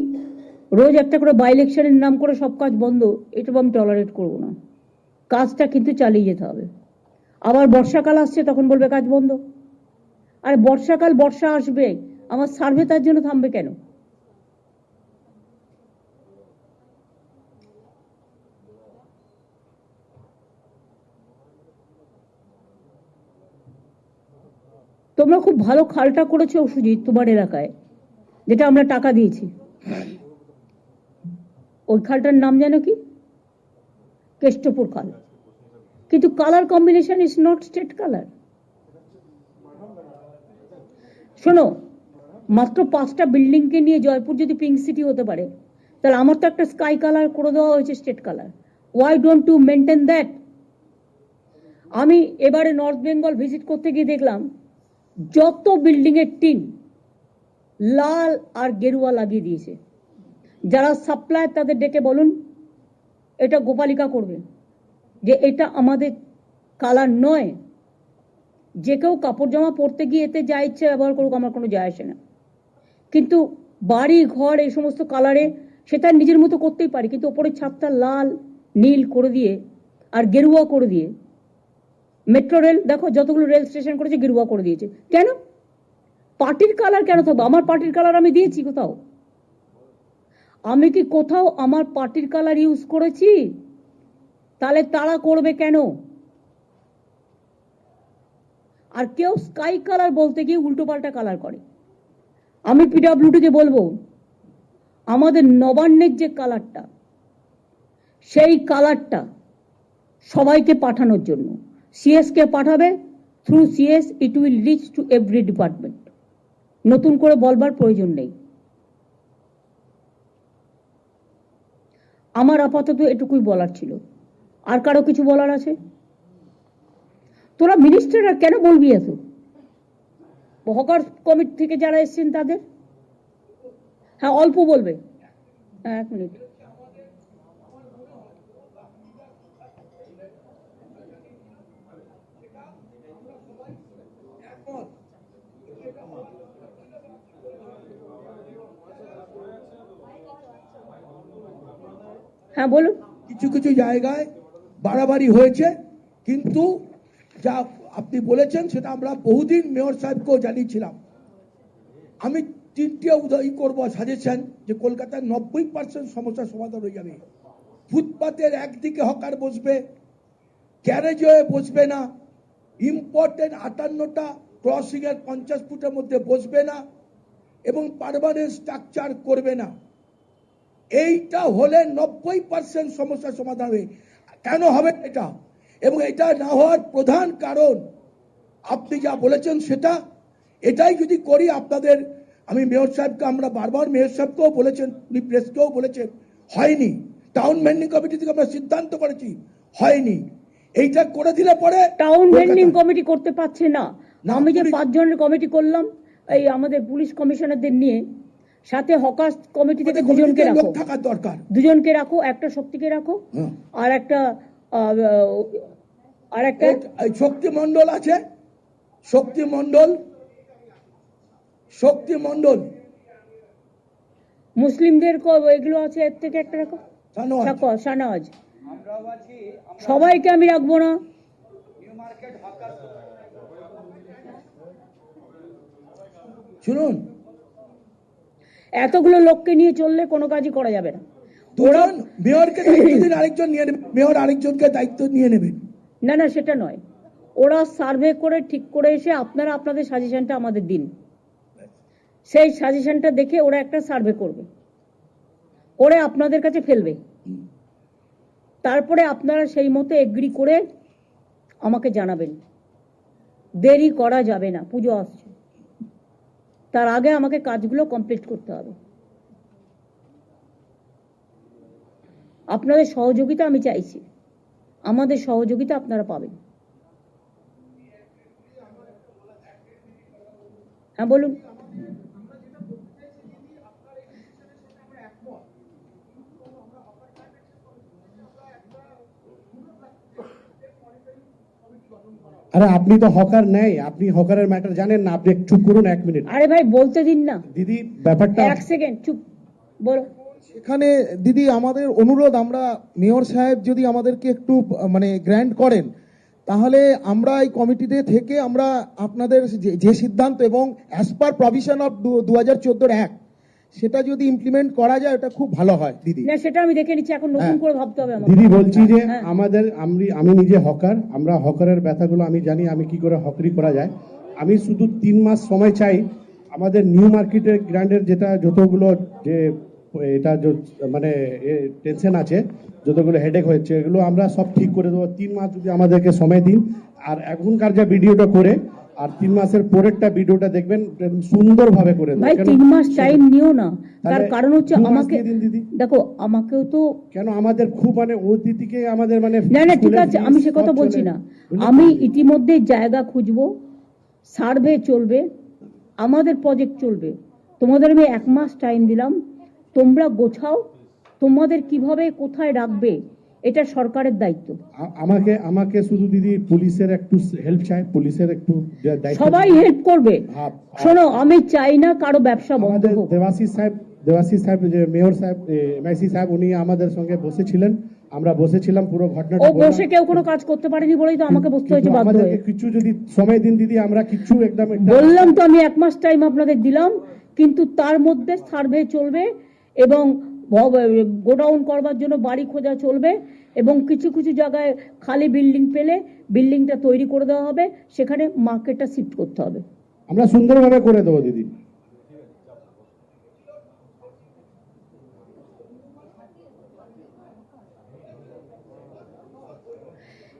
রোজ একটা করে বাই ইলেকশনের নাম করে সব কাজ বন্ধ, এটা আমি টলারেট করবো না। কাজটা কিন্তু চালিয়ে যেতে হবে। আবার বর্ষাকাল আসছে, তখন বলবে কাজ বন্ধ। আর বর্ষাকাল, বর্ষা আসবে, আমার সার্ভে তার জন্য থামবে কেন? তোমরা খুব ভালো খালটা করেছো সুজিত তোমার এলাকায়, যেটা আমরা টাকা দিয়েছি। ওই খালটার নাম জানো কি? কেষ্টপুর খাল। কিন্তু colour combination is not state colour. শোনো, মাত্র 5টা বিল্ডিং কে নিয়ে জয়পুর যদি পিঙ্ক সিটি হতে পারে, তাহলে আমার তো একটা স্কাই কালার করে দেওয়া হয়েছে, state colour. Why don't you maintain that? আমি এবারে নর্থ বেঙ্গল ভিজিট করতে গিয়ে দেখলাম যত বিল্ডিং এর টিন লাল আর গেরুয়া লাগিয়ে দিয়েছে। যারা সাপ্লায়ার তাদের ডেকে বলুন এটা গোপালিকা করবে, যে এটা আমাদের কালার নয়। যে কেউ কাপড় জামা পরতে গিয়ে এতে যা ইচ্ছে ব্যবহার করুক, আমার কোনো যায় আসে না, কিন্তু বাড়ি ঘর এই সমস্ত কালারে সেটা নিজের মতো করতেই পারি, কিন্তু ওপরের ছাদটা লাল নীল করে দিয়ে আর গেরুয়া করে দিয়ে, মেট্রো রেল দেখো যতগুলো রেল স্টেশন করেছে গেরুয়া করে দিয়েছে। কেন? পার্টির কালার কেন থাকবে? আমার পার্টির কালার আমি দিয়েছি কোথাও? আমি কি কোথাও আমার পার্টির কালার ইউজ করেছি? তাহলে তারা করবে কেন? আর কেউ স্কাই কালার বলতে গিয়ে উল্টো পাল্টা কালার করে। আমি পিডব্লিউডিকে বলবো আমাদের নবান্নের যে কালারটা, সেই কালারটা সবাইকে পাঠানোর জন্য সিএস কে পাঠাবে, through CS it will reach to every department. নতুন করে বলবার প্রয়োজন নেই। আমার আপাতত এটুকুই বলার ছিল। আর কারো কিছু বলার আছে? তোরা মিনিস্টাররা কেন বলবি এত? হকার কমিটি থেকে যারা এসছেন তাদের, হ্যাঁ অল্প বলবে। হ্যাঁ 1 মিনিট। হ্যাঁ বলুন। কিছু কিছু জায়গায় বাড়াবাড়ি হয়েছে, কিন্তু যা আপনি বলেছেন সেটা আমরা বহুদিন মেয়র সাহেবকেও জানিয়েছিলাম। আমি 3টে উদয় করবো সাজেশন, যে কলকাতার 90% সমস্যার সমাধান হয়ে যাবে। ফুটপাতের একদিকে হকার বসবে, গ্যারেজে বসবে না, ইম্পর্টেন্ট 58টা ক্রসিং এর 50 ফুটের মধ্যে বসবে না, এবং পার্মানেন্ট স্ট্রাকচার করবে না। এইটা হলে 90% সমস্যার সমাধান হবে। কেন হবে এটা? এবং এটা না হওয়ার প্রধান কারণ আপনি যা বলেছেন সেটা, এটাই যদি করি আপনাদের, আমি মেয়র সাহেবকে, আমরা বারবার মেয়র সাহেবকেও বলেছেন, উনি প্রেসকেও বলেছেন, হয়নি। টাউন মেন্ডিং কমিটি থেকে আমরা সিদ্ধান্ত করেছি, হয়নি। এইটা করে দিলে পরে টাউন মেন্ডিং কমিটি করতে পারছে না। আমি যে 5 জনের কমিটি করলাম, এই আমাদের পুলিশ কমিশনারদের নিয়ে, সাথে হকার কমিটি থেকে 2 জনকে রাখো, থাকার দরকার। 2 জনকে রাখো, একটা শক্তিকে রাখো, আর একটা শক্তি মন্ডল আছে, শক্তি মন্ডল মুসলিমদের এগুলো আছে, এর থেকে একটা রাখো, শাহনওয়াজ। সবাইকে আমি রাখবো না। শুনুন, এতগুলো লোককে নিয়ে চললে কোনো কাজই করা যাবে না। দুজন মেয়রকে দায়িত্ব দিন, আরেকজন নিয়ে নেবেন, মেয়র আরেকজনকে দায়িত্ব নিয়ে নেবেন। না না, সেটা নয়। ওরা সার্ভে করে ঠিক করে এসে আপনারা আপনাদের সাজেশনটা আমাদের দিন, সেই সাজেশনটা দেখে ওরা একটা সার্ভে করবে, করে আপনাদের কাছে ফেলবে। তারপরে আপনারা সেই মতো এগ্রি করে আমাকে জানাবেন। দেরি করা যাবে না, পুজো আসছে, তার আগে আমাকে কাজগুলো কমপ্লিট করতে হবে। আপনাদের সহযোগিতা আমি চাইছি, আমাদের সহযোগিতা আপনারা পাবেন। হ্যাঁ বলুন। আরে আপনি তো হকার নেই, আপনি হকারের ম্যাটার জানেন না, আপনি চুপ করুন 1 মিনিট। আরে ভাই বলতে দিন না দিদি, ব্যাপারটা 1 সেকেন্ড চুপ, বলো। এখানে দিদি আমাদের অনুরোধ, আমরা মেয়র সাহেব যদি আমাদেরকে একটু মানে গ্র্যান্ট করেন, তাহলে আমরা এই কমিটিতে থেকে আমরা আপনাদের যে সিদ্ধান্ত এবং as per provision of 2014 act, সেটা যদি ইমপ্লিমেন্ট করা যায় এটা খুব ভালো হয় দিদি। না সেটা আমি দেখে নিচ্ছি, এখন নতুন করে ভাবতে হবে আমাকে। দিদি বলছি যে হ্যাঁ। আমি নিজে হকার, আমরা হকারের ব্যথাগুলো আমি জানি, আমি কি করে হকারি করা যায়। আমি শুধু 3 মাস সময় চাই। আমাদের নিউ মার্কেটের গ্র্যান্ডের যেটা যতগুলো যে এটা মানে টেনশন আছে, যতগুলো হেডেক হয়েছে, এগুলো আমরা সব ঠিক করে দেবো। 3 মাস যদি আমাদেরকে সময় দিন, আর এখনকার যে ভিডিওটা করে, আর 3 মাসের পরেরটা ভিডিওটা দেখবেন, সুন্দরভাবে করে দেবো। ভাই 3 মাস টাইম নিও না, তার তাহলে কারণ হচ্ছে 2 মাস আমাকে দিয়ে দিন দিদি। দেখো, আমাকেও তো কেন আমাদের খুব মানে অতিথিকে আমাদের মানে না না ঠিক আছে, আমি সে কথা বলছি না। আমি ইতিমধ্যে জায়গা খুঁজবো, সার্ভে চলবে, আমাদের প্রজেক্ট চলবে। তোমাদের আমি 1 মাস টাইম দিলাম, তোমরা গোছাও, তোমাদের কিভাবে কোথায় রাখবে এটা সরকারের দায়িত্ব। আমাকে আমাকে শুধু দিদি পুলিশের একটু হেল্প চাই, পুলিশের একটু দায়িত্ব। সবাই হেল্প করবে। শোনো, আমি চাই না কারো ব্যবসা বন্ধ আমাদের হোক। দেবাশিস সাহেব যে মেয়র সাহেব, এমআইসি সাহেব, উনি আমাদের সঙ্গে বসেছিলেন, আমরা বসেছিলাম, পুরো ও ঘটনাটা বসে কেউ কোনো কাজ করতে পারেনি বলেই তো আমাকে বসতে হয়েছে বাধ্য হয়ে। কিছু যদি সময় দিন দিদি, আমরা কিছু একদম বললাম তো আমি 1 মাস টাইম আপনাদের দিলাম, কিন্তু তার মধ্যে সার্ভে চলবে এবং গোডাউন করবার জন্য বাড়ি খোঁজা চলবে এবং কিছু কিছু জায়গায় খালি বিল্ডিং পেলে বিল্ডিংটা তৈরি করে দেওয়া হবে, সেখানে মার্কেটটা শিফট করতে হবে। আমরা সুন্দরভাবে করে দেবো দিদি।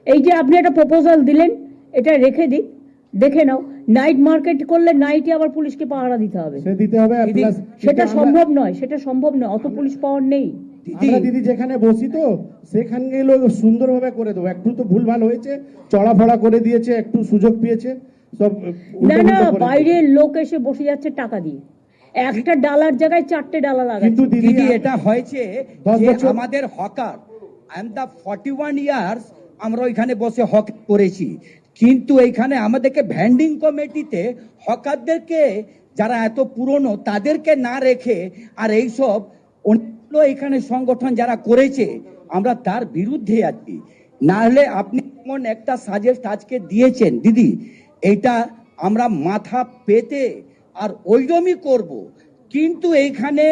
এই যে আপনি একটা প্রপোজাল দিলেন, এটা রেখে দিক, দেখে নাও। নাইট মার্কেট করলে নাইটে আবার পুলিশকে পাহারা দিতে হবে, সে দিতে হবে, plus সেটা সম্ভব নয়, সেটা সম্ভব নয়, অত পুলিশ পাওয়ার নেই। আমরা দিদি যেখানে বসি তো সেখানে গেলে সুন্দরভাবে করে দেবো। একটু তো ভুলভাল হয়েছে, চড়াফড়া করে দিয়েছে, একটু সুযোগ পেয়েছে, সব না না, বাইরের লোক এসে বসে যাচ্ছে টাকা দিয়ে, একটা ডালার জায়গায় 4টে ডালা লাগাচ্ছে। কিন্তু দিদি এটা হয়েছে 10 যে বছর আমাদের hawker I am the 41 years আমরা ওইখানে বসে হক করেছি, কিন্তু এইখানে আমাদেরকে ভ্যান্ডিং কমিটিতে হকারদেরকে যারা এত পুরনো তাদেরকে না রেখে আর এইসব অন্য এখানে সংগঠন যারা করেছে আমরা তার বিরুদ্ধে আছি। না হলে আপনি এমন একটা সাজেস্ট আজকে দিয়েছেন দিদি, এইটা আমরা মাথা পেতে আর ওইরকমই করব, কিন্তু এইখানে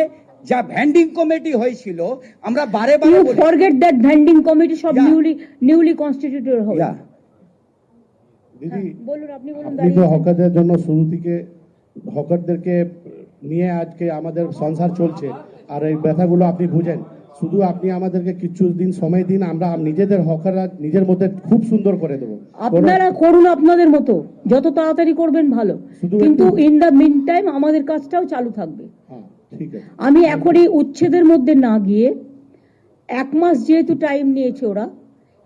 যা ভ্যান্ডিং কমিটি হয়েছিল আমরা বারে বারে You forget that vending committee সব newly constituted হবে। দিদি বলুন, আপনি বলুন। আপনি তো হকারদের জন্য শুরু থেকে হকারদেরকে নিয়ে আজকে আমাদের সংসার চলছে, আর এই ব্যথাগুলো আপনি বুঝেন। শুধু আপনি আমাদেরকে কিছু দিন সময় দিন, আমরা নিজেদের হকাররা নিজের মধ্যে খুব সুন্দর করে দেবো। আপনারা করুন আপনাদের মতো, যত তাড়াতাড়ি করবেন ভালো, কিন্তু ইন দা মিন টাইম আমাদের কাজটাও চালু থাকবে। হ্যাঁ, ঠিক আছে। আমি এখনই উচ্ছেদের মধ্যে না গিয়ে 1 মাস যেহেতু টাইম নিয়েছে ওরা,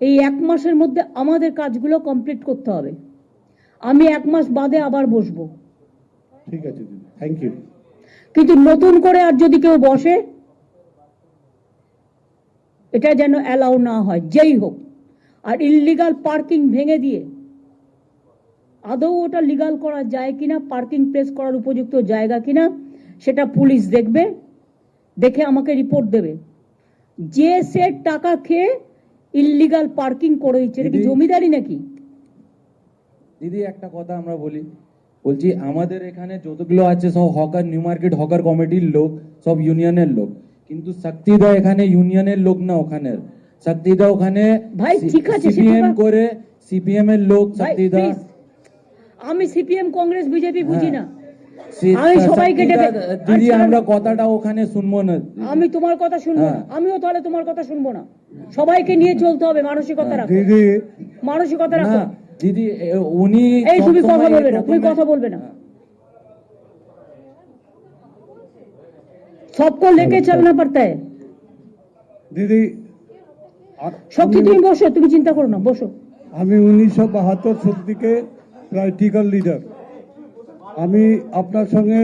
এই 1 মাসের মধ্যে আমাদের কাজগুলো কমপ্লিট করতে হবে। আমি 1 মাস বাদে আবার বসবো, ঠিক আছে দিদি, থ্যাংক ইউ। কিন্তু নতুন করে আর যদি কেউ বসে এটা যেন অ্যালাউ না হয়, যেই হোক। আর ইললিগাল পার্কিং ভেঙে দিয়ে আদৌ ওটা লিগাল করা যায় কিনা, পার্কিং প্লেস করার উপযুক্ত জায়গা কিনা, সেটা পুলিশ দেখবে, দেখে আমাকে রিপোর্ট দেবে। যে সে টাকা খেয়ে ইললিগাল পার্কিং করে দিচ্ছে, এটা কি জমিদারি নাকি? দিদি একটা কথা আমরা বলছি আমাদের এখানে যতগুলো আছে সব হকার, নিউ মার্কেট হকার কমিটির লোক, সব ইউনিয়নের লোক, কিন্তু শক্তিদা এখানে ইউনিয়নের লোক না, ওখানে শক্তিদা ওখানে ভাই ঠিক আছে, সিপিএম করে, সিপিএম এর লোক শক্তিদা। আমি সিপিএম কংগ্রেস বিজেপি বুঝি না, সি- আমি সবাইকে ডেকে দিদি আমরা কথাটা ওখানে শুনবো না। আমি তোমার কথা শুনবো না, আমিও তাহলে তোমার কথা শুনবো না। সবাইকে নিয়ে চলতে হবে, মানসিকতা রাখো, মানসিকতা রাখো। না দিদি উনি এই তুমি কথা সবসময় বলবে না, তুমি প্রথমে- কথা বলবে না। सबको लेके चलना पड़ता है। দিদি শক্তি তুমি বসো, তুমি চিন্তা করো না, বসো। আমি 1972 সাল থেকে প্র্যাকটিক্যাল লিডার। আমি আপনার সঙ্গে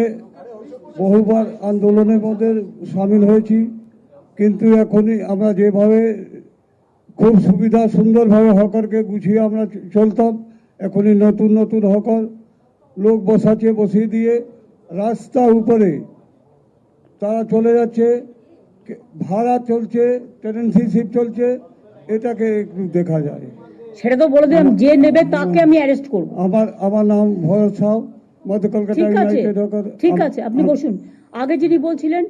বহুবার আন্দোলনের মধ্যে সামিল হয়েছি, কিন্তু এখনই আমরা যেভাবে খুব সুবিধা সুন্দরভাবে হকারকে গুছিয়ে আমরা চলতাম, এখনই নতুন নতুন হকার লোক বসিয়ে দিয়ে রাস্তা উপরে তারা চলে যাচ্ছে, ভাড়া চলছে, টেনেন্সিশিপ চলছে, এটাকে একটু দেখা যায়। সেটা তো বলে দিলাম, যে নেবে তাকে আমি অ্যারেস্ট করব। আমার নাম ভরত সাউ, মধ্য কলকাতা ঠিক আছে, ইউনাইটেড হকার। ঠিক আছে, আপনি বসুন। আগে যিনি বলছিলেন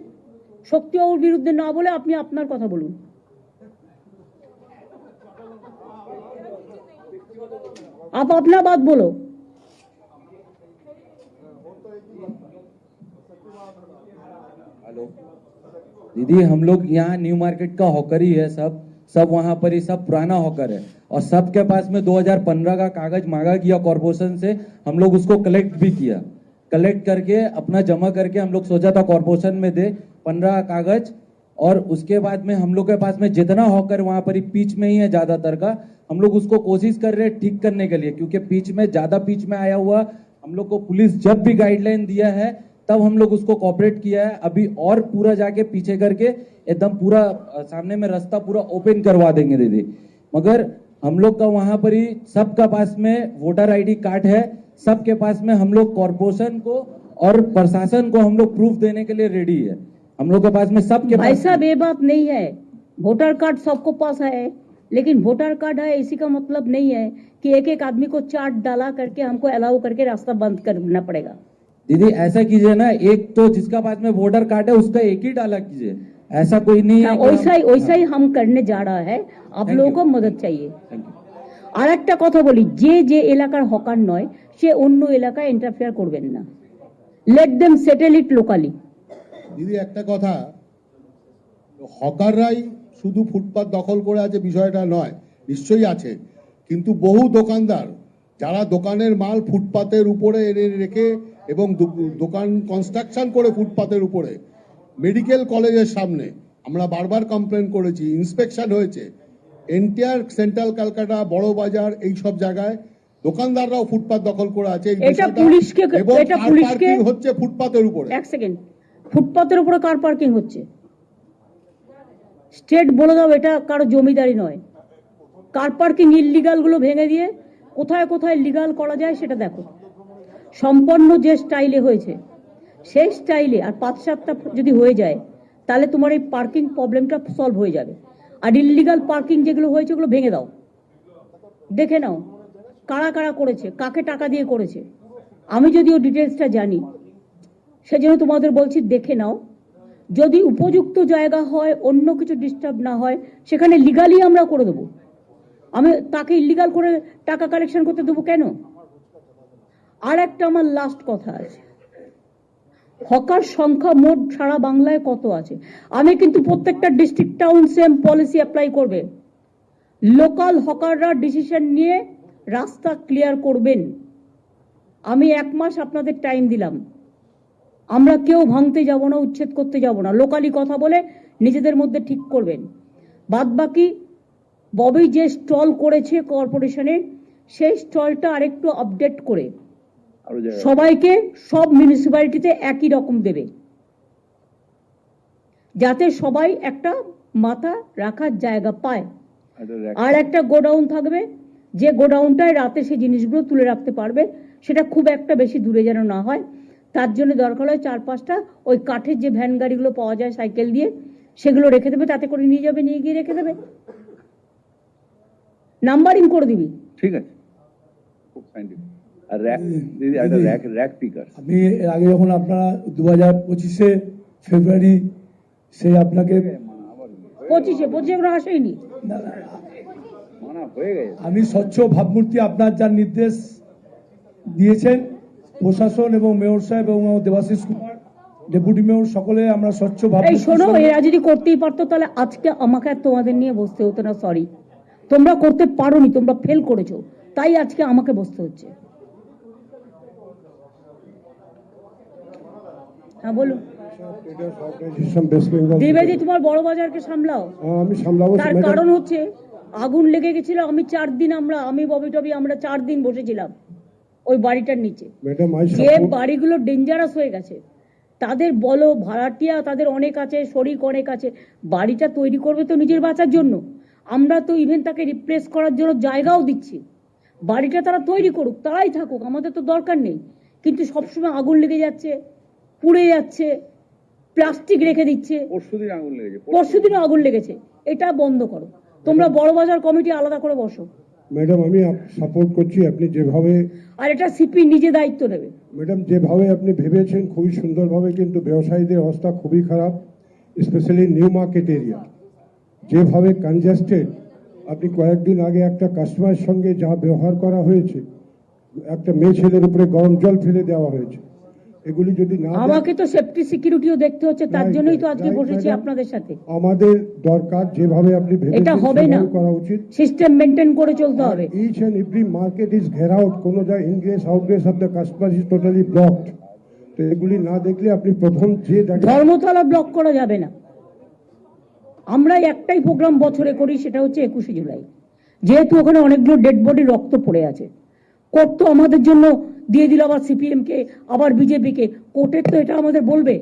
শক্তিবাবুর বিরুদ্ধে না বলে আপনি আপনার কথা বলুন। आप अपना बात बोलो। हेलो दीदी, हम लोग यहाँ न्यू मार्केट का हॉकर ही है, सब वहाँ पर ही सब पुराना हॉकर है, और सबके पास में 2015 का कागज मांगा गया कॉर्पोरेशन से। हम लोग उसको कलेक्ट भी किया, कलेक्ट करके अपना जमा करके हम लोग सोचा था कॉर्पोरेशन में दे 15 कागज। और उसके बाद में हम लोग के पास में जितना हॉकर वहाँ पर ही पिच में ही है ज्यादातर का, हम लोग उसको कोशिश कर रहे हैं ठीक करने के लिए, क्योंकि पिच में ज्यादा पिच में आया हुआ हम लोग को पुलिस जब भी गाइडलाइन दिया है तब हम लोग उसको कॉपरेट किया है। अभी और पूरा जाके पीछे करके एकदम पूरा सामने में रास्ता पूरा ओपन करवा देंगे दीदी। मगर हम लोग का वहां पर ही सबका पास में वोटर आईडी कार्ड है, सबके पास में हम लोग कॉर्पोरेशन को और प्रशासन को हम लोग प्रूफ देने के लिए रेडी है। हम लोग के पास में सबके भाई पास साहब ये बात नहीं है, वोटर कार्ड सबको पास है, लेकिन वोटर कार्ड है इसी का मतलब नहीं है कि एक एक आदमी को चार्ट डाला करके हमको अलाउ करके रास्ता बंद करना पड़ेगा। दीदी ऐसा कीजिए ना, एक तो जिसका पास में वोटर कार्ड है उसका एक ही डाला कीजिए, ऐसा कोई नहीं है। वैसा ही हम करने जा रहा है, आप Thank लोगों you. को मदद चाहिए। Thank you. আর একটা কথা বলি, যে এলাকার হকার নয় সে অন্য এলাকায় ইন্টারফেয়ার করবেন না, লেট দেম সেটেল ইট লোকালি। দিদি একটা কথা, হকাররাই শুধু ফুটপাত দখল করে আছে বিষয়টা নয়, নিশ্চয়ই আছে, কিন্তু বহু দোকানদার যারা দোকানের মাল ফুটপাতের উপরে এনে রেখে এবং দোকান কনস্ট্রাকশন করে ফুটপাতের উপরে, মেডিকেল কলেজের সামনে আমরা বারবার কমপ্লেন করেছি, ইন্সপেকশন হয়েছে, এন্টায়ার সেন্ট্রাল কলকাতা বড় বাজার এই সব জায়গায় দোকানদাররাও ফুটপাত দখল করে আছে। এটা পুলিশকে হচ্ছে ফুটপাতের উপরে। এক সেকেন্ড, ফুটপাতের উপরে কার পার্কিং হচ্ছে? স্টেট বলে দাও, এটা কারো জমিদারি নয়। কার পার্কিং ইল্লিগাল গুলো ভেঙে দিয়ে কোথায় কোথায় লিগাল করা যায় সেটা দেখো। সম্পন্ন যে স্টাইলে হয়েছে সেই স্টাইলে আর 5-7টা যদি হয়ে যায় তাহলে তোমার এই পার্কিং প্রবলেমটা সলভ হয়ে যাবে। আর ইল্লিগাল পার্কিং যেগুলো হয়েছে ওগুলো ভেঙে দাও, দেখে নাও কারা কারা করেছে, কাকে টাকা দিয়ে করেছে। আমি যদিও ডিটেলসটা জানি, সেজন্য তোমাদের বলছি দেখে নাও। যদি উপযুক্ত জায়গা হয়, অন্য কিছু ডিস্টার্ব না হয়, সেখানে লিগালি আমরা করে দেবো। আমি তাকে ইল্লিগাল করে টাকা কালেকশন করতে দেবো কেন? আর একটা আমার লাস্ট কথা আছে, হকার সংখ্যা মোট সারা বাংলায় কত আছে? আমি কিন্তু প্রত্যেকটা district town same policy apply করবে। লোকাল হকাররা ডিসিশন নিয়ে রাস্তা ক্লিয়ার করবেন। আমি 1 মাস আপনাদের টাইম দিলাম, আমরা কেউ ভাঙতে যাব না, উচ্ছেদ করতে যাব না, লোকালি কথা বলে নিজেদের মধ্যে ঠিক করবেন। বাদ বাকি ববি যে স্টল করেছে কর্পোরেশনে, সেই স্টলটা আরেকটু আপডেট করে সবাইকে সব মিউনিসিপ্যালিটিতে একই রকম দেবে, যাতে সবাই একটা মাথা রাখার জায়গা পায়। আর একটা গোডাউন থাকবে, যে গোডাউনটায় রাতে সেই জিনিসগুলো তুলে রাখতে পারবে, সেটা খুব একটা বেশি দূরে যেন না হয়। তার জন্য দরকার হয় 4-5টা ওই কাঠের যে ভ্যান গাড়িগুলো পাওয়া যায় সাইকেল দিয়ে, সেগুলো রেখে দেবে, তাতে করে নিয়ে যাবে, নিয়ে গিয়ে রেখে দেবে, নাম্বারিং করে দিবি। ঠিক আছে। আর র্যাক পিকার আমি এর আগে যখন আপনারা 2025 ফেব্রুয়ারি সে আপনাকে 25 আমরা আসেনি, মানা হয়ে গেছে। আমি স্বচ্ছ ভাবমূর্তি আপনার যা নির্দেশ দিয়েছেন, প্রশাসন এবং মেয়র সাহেব এবং দেবাশিস কুমার ডেপুটি মেয়র সকলে আমরা স্বচ্ছ এই ভাবমূর্তি। শোনো, এরা যদি করতেই পারতো তাহলে আজকে আমাকে আর তোমাদের নিয়ে বসতে হতো না। সরি, তোমরা করতে পারোনি, তোমরা ফেল করেছো, তাই আজকে আমাকে বসতে হচ্ছে। হ্যাঁ বলুন। দেবেদি, তোমার বড় বাজারকে সামলাও। আমি সামলাবো। তার কারণ হচ্ছে আগুন লেগে গেছিল, আমি 4 দিন আমি ববি টবি আমরা 4 দিন বসেছিলাম ওই বাড়িটার নিচে। যে বাড়িগুলো ডেঞ্জারাস হয়ে গেছে তাদের বলো, ভাড়াটিয়া তাদের অনেক আছে, শরিক অনেক আছে, বাড়িটা তৈরি করবে তো নিজের বাঁচার জন্য। আমরা তো ইভেন তাকে রিপ্লেস করার জন্য জায়গাও দিচ্ছি, বাড়িটা তারা তৈরি করুক, তারাই থাকুক, আমাদের তো দরকার নেই। কিন্তু সবসময় আগুন লেগে যাচ্ছে, পুড়ে যাচ্ছে, প্লাস্টিক রেখে দিচ্ছে, পরশুদিনও আগুন লেগেছে, এটা বন্ধ করো। তোমরা বড় বাজার কমিটি আলাদা করে বসো। ম্যাডাম আমি সাপোর্ট করছি, আপনি যেভাবে, আর এটা সিপি নিজে দায়িত্ব নেবে। ম্যাডাম যেভাবে আপনি ভেবেছেন খুবই সুন্দরভাবে, কিন্তু ব্যবসায়ীদের অবস্থা খুবই খারাপ, স্পেশালি নিউ মার্কেট এরিয়া যেভাবে কনজেস্টেড। আপনি কয়েকদিন আগে একটা কাস্টমারের সঙ্গে যা ব্যবহার করা হয়েছে, একটা মেয়ে ছেলের উপরে গরম জল ফেলে দেওয়া হয়েছে, এগুলি যদি না, আমাকে তো সেফটি সিকিউরিটিও দেখতে হচ্ছে, তার জন্যই তো আজকে বসেছি আপনাদের সাথে। আমাদের দরকার যেভাবে আপনি এটা হবে না, করা উচিত, সিস্টেম মেনটেন করে চলতে হবে। Each and every market is ঘের আউট, কোনো যা ingress outgress of the customer is totally blocked. তো এগুলি না দেখলে আপনি প্রথম যে ধর্মতলা ব্লক করা যাবে না। আমরা একটাই প্রোগ্রাম বছরে করি, সেটা হচ্ছে 21শে জুলাই, যেহেতু ওখানে অনেকগুলো ডেড বডি রক্ত পড়ে আছে। কোর্ট তো আমাদের জন্য দিয়ে দিল আবার সিপিএম কে, আবার বিজেপি কে। কোর্টের তো এটা আমাদের বলবে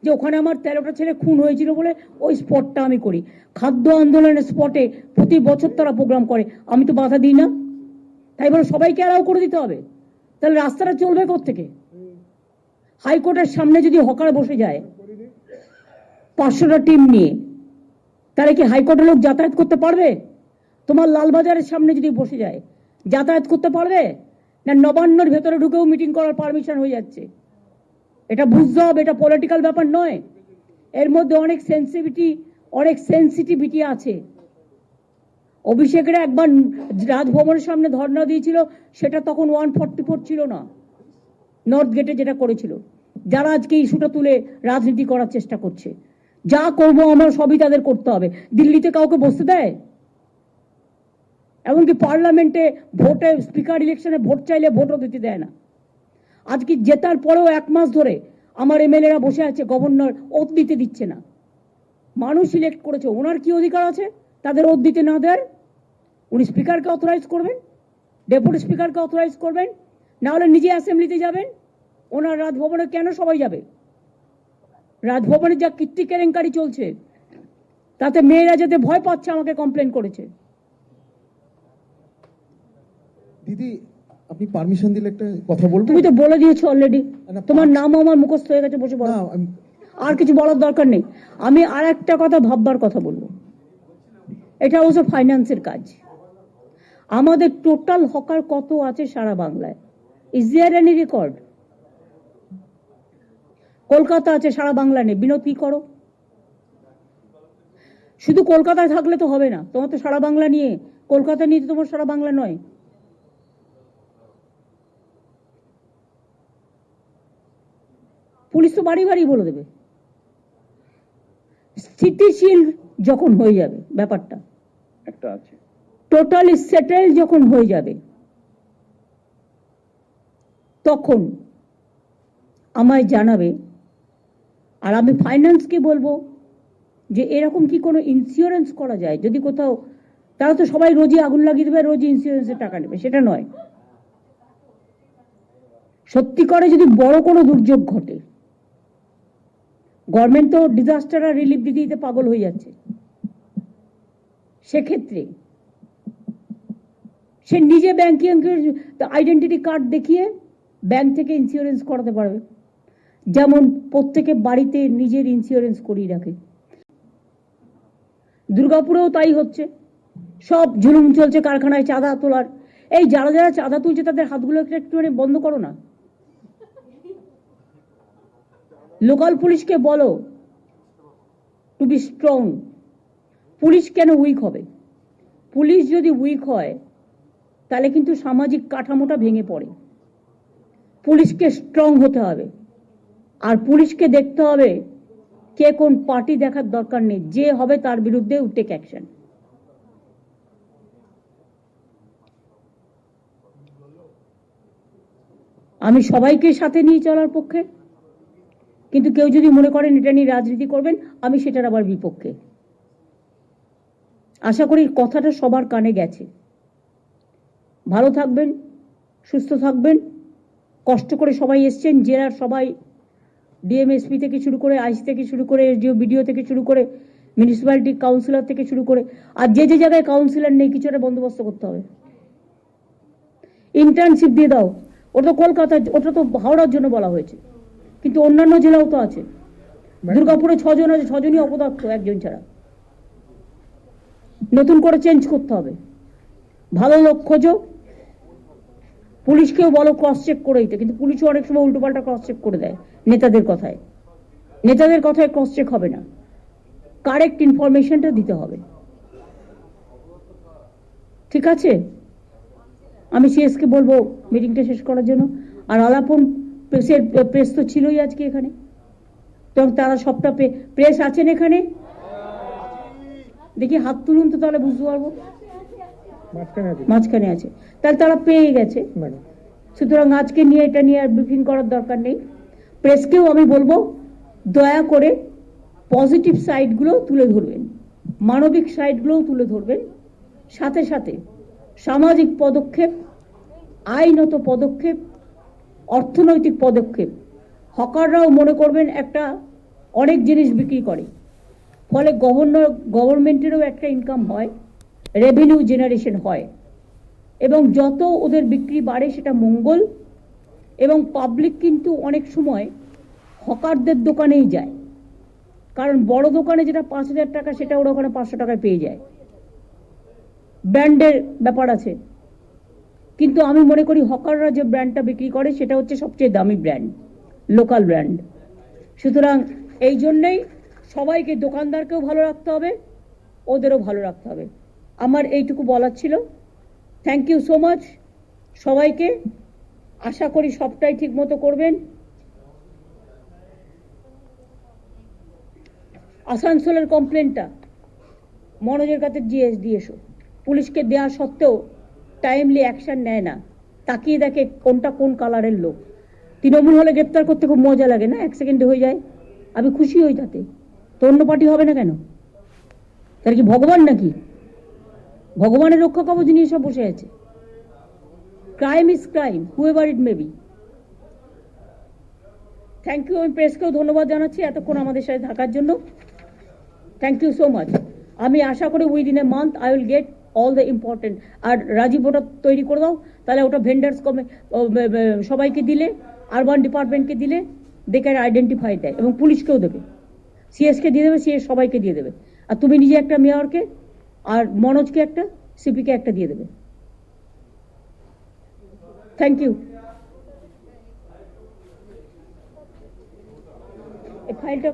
যে ওখানে আমার 13টা ছেলে খুন হয়েছিল বলে ওই স্পটটা আমি করি। খাদ্য আন্দোলনের স্পটে প্রতি বছর তারা প্রোগ্রাম করে, আমি তো বাধা দিই না। তাই বলে সবাইকে অ্যালাউ করে দিতে হবে? তাহলে রাস্তাটা চলবে কোত্থেকে? হাইকোর্টের সামনে যদি হকার বসে যায় 500টা টিম নিয়ে, তাহলে কি হাইকোর্টের লোক যাতায়াত করতে পারবে? তোমার লালবাজারের সামনে যদি বসে যায় যাতায়াত করতে পারবে না? নবান্নর ভেতরে ঢুকেও মিটিং করার পারমিশন হয়ে যাচ্ছে। এটা বুঝতে হবে, এটা পলিটিক্যাল ব্যাপার নয়। এর মধ্যে অনেক সেন্সিটিভিটি আছে। অভিষেকের একবার রাজভবনের সামনে ধর্ণা দিয়েছিল, সেটা তখন 144 ছিল না, নর্থ গেটে যেটা করেছিল। যারা আজকে ইস্যুটা তুলে রাজনীতি করার চেষ্টা করছে, যা করবো আমরা সবই তাদের করতে হবে। দিল্লিতে কাউকে বসতে দেয়? এমনকি পার্লামেন্টে ভোটে, স্পিকার ইলেকশনে ভোট চাইলে ভোটও দিতে দেয় না। আজকে জেতার পরেও 1 মাস ধরে আমার এমএলএরা বসে আছে, গভর্নর ওথ দিতে দিচ্ছে না। মানুষ সিলেক্ট করেছে, ওনার কি অধিকার আছে তাদের ওথ দিতে না দেওয়ার? উনি স্পিকারকে অথরাইজ করবেন, ডেপুটি স্পিকারকে অথরাইজ করবেন, না হলে নিজে অ্যাসেম্বলিতে যাবেন। ওনার রাজভবনে কেন সবাই যাবে? রাজভবনে যা কীর্তি কেলেঙ্কারি চলছে, তাতে মেয়েরা যেতে ভয় পাচ্ছে, আমাকে কমপ্লেন করেছে। দিদি আপনি পারমিশন দিলে একটা কথা বলবো? তুমি তো বলে দিয়েছো অলরেডি, না, তোমার নাম আমার মুখস্থ হয়ে গেছে, বসে বলো। না, আর কিছু বলার দরকার নেই। আমি আর একটা কথা ভাববার কথা বলবো। এটা অবশ্য ফাইন্যান্সের কাজ। আমাদের টোটাল হকার কত আছে সারা বাংলায়? Is there any record? Kolkata আছে, সারা বাংলা নেই। বিনোদ কি করো? শুধু কলকাতায় থাকলে তো হবে না, তোমার তো সারা বাংলা নিয়ে, কলকাতা নিয়ে তো তোমার সারা বাংলা নয়। পুলিশ তো বাড়ি বাড়ি বলে দেবে। স্থিতিশীল যখন হয়ে যাবে ব্যাপারটা, একটা আছে, টোটালি সেটেল যখন হয়ে যাবে, তখন আমায় জানাবে। আর আমি ফাইন্যান্সকে বলবো যে এরকম কি কোনো ইন্স্যুরেন্স করা যায়? যদি কোথাও, তারা তো সবাই রোজই আগুন লাগিয়ে দেবে, রোজই ইন্স্যুরেন্সের টাকা নেবে, সেটা নয়। সত্যি করে যদি বড় কোনো দুর্যোগ ঘটে, গভর্নমেন্ট তো ডিজাস্টার আর রিলিফ দিতে দিতে পাগল হয়ে যাচ্ছে, সেক্ষেত্রে সে নিজে ব্যাংকিং আইডেন্টিটি কার্ড দেখিয়ে ব্যাংক থেকে ইন্স্যুরেন্স করাতে পারবে। যেমন প্রত্যেকে বাড়িতে নিজের ইন্স্যুরেন্স করিয়ে রাখে। দুর্গাপুরেও তাই হচ্ছে, সব ঝুলুম চলছে কারখানায় চাঁদা তোলার। এই যারা যারা চাঁদা তুলছে তাদের হাতগুলো একটুখানি বন্ধ করো না। লোকাল পুলিশকে বলো টু বি স্ট্রং। পুলিশ কেন উইক হবে? পুলিশ যদি উইক হয় তাহলে কিন্তু সামাজিক কাঠামোটা ভেঙে পড়ে। পুলিশকে স্ট্রং হতে হবে, আর পুলিশকে দেখতে হবে কে কোন পার্টি দেখার দরকার নেই, যে হবে তার বিরুদ্ধে টেক অ্যাকশন। আমি সবাইকে সাথে নিয়ে চলার পক্ষে, কিন্তু কেউ যদি মনে করেন এটা নিয়ে রাজনীতি করবেন, আমি সেটার আবার বিপক্ষে। আশা করি কথাটা সবার কানে গেছে। ভালো থাকবেন, সুস্থ থাকবেন। কষ্ট করে সবাই এসছেন, জেলার সবাই, ডিএমএসপি থেকে শুরু করে, আইসি থেকে শুরু করে, এসডিও বিডিও থেকে শুরু করে, মিউনিসিপ্যালিটি কাউন্সিলর থেকে শুরু করে, আর যে যে জায়গায় কাউন্সিলর নেই কিছু একটা বন্দোবস্ত করতে হবে। ইন্টার্নশিপ দিয়ে দাও। ওটা তো কলকাতা, ওটা তো হাওড়ার জন্য বলা হয়েছে, কিন্তু অন্যান্য জেলাও তো আছে। দুর্গাপুরে 6 জন আছে, 6 জনই অপদার্থ, একজন ছাড়া। নতুন করে চেঞ্জ করতে হবে। ভালো লোক খোঁজো। পুলিশকেও বলো ক্রস চেক করে দিতে, কিন্তু পুলিশও অনেক সময় উল্টোপাল্টা ক্রস চেক করে দেয় নেতাদের কথায়। নেতাদের কথায় ক্রস চেক হবে না, কারেক্ট ইনফরমেশনটা দিতে হবে। ঠিক আছে, আমি সিএসকে বলবো মিটিংটা শেষ করার জন্য। আর আলাপন প্রেস তো ছিলই আজকে এখানে, তো তারা সবটা প্রেস আছেন এখানে? দেখি হাত তুলুন তো, তাহলে বুঝতে পারবো। মাঝখানে আছে, তাহলে তারা পেয়ে গেছে। সুতরাং আজকে নিয়ে এটা নিয়ে আর ব্রিফিং করার দরকার নেই। প্রেসকেও আমি বলবো দয়া করে পজিটিভ সাইডগুলো তুলে ধরবেন, মানবিক সাইডগুলোও তুলে ধরবেন, সাথে সাথে সামাজিক পদক্ষেপ, আইনত পদক্ষেপ অর্থনৈতিক পদক্ষেপ। হকাররাও মনে করবেন একটা অনেক জিনিস বিক্রি করে, ফলে গভর্নমেন্টেরও একটা ইনকাম হয়, রেভিনিউ জেনারেশন হয়, এবং যত ওদের বিক্রি বাড়ে সেটা মঙ্গল। এবং পাবলিক কিন্তু অনেক সময় হকারদের দোকানেই যায়, কারণ বড় দোকানে যেটা 5,000 টাকা সেটা ওরা ওখানে 500 টাকায় পেয়ে যায়। ব্র্যান্ডের ব্যাপার আছে, কিন্তু আমি মনে করি হকাররা যে ব্র্যান্ডটা বিক্রি করে সেটা হচ্ছে সবচেয়ে দামি ব্র্যান্ড, লোকাল ব্র্যান্ড। সুতরাং এই জন্যেই সবাইকে, দোকানদারকেও ভালো রাখতে হবে, ওদেরও ভালো রাখতে হবে। আমার এইটুকু বলার ছিল। থ্যাংক ইউ সো মাচ সবাইকে। আশা করি সবটাই ঠিক মতো করবেন। আসানসোলের কমপ্লেনটা মনোজের কাছে দিয়ে এসো। পুলিশকে দেওয়া সত্ত্বেও টাইমলি অ্যাকশন নেয় না, তাকিয়ে দেখে কোনটা কোন কালারের লোক। তৃণমূল হলে গ্রেপ্তার করতে খুব মজা লাগে না, 1 সেকেন্ডে হয়ে যায়, আমি খুশি হই তাতে। তো অন্য পার্টি হবে না কেন? তার কি ভগবান নাকি? ভগবানের রক্ষা কবচ নিয়ে সব বসে আছে। Crime is crime, however it may be. Thank you. আমি প্রেসকেও ধন্যবাদ জানাচ্ছি এতক্ষণ আমাদের সাথে থাকার জন্য। Thank you so much. আমি আশা করি within a month I will get all the important. আর রাজীব ওটা তৈরি করে দাও, তাহলে ওটা ভেন্ডার্স সবাইকে দিলে, আরবান ডিপার্টমেন্টকে দিলে দে ক্যান আইডেন্টিফাই দেয়, এবং পুলিশকেও দেবে, সিএসকে দিয়ে দেবে, সিএস সবাইকে দিয়ে দেবে। আর তুমি নিজে একটা মেয়রকে, আর মনোজকে একটা, সিপিকে একটা দিয়ে দেবে। Thank you. এই ফাইলটা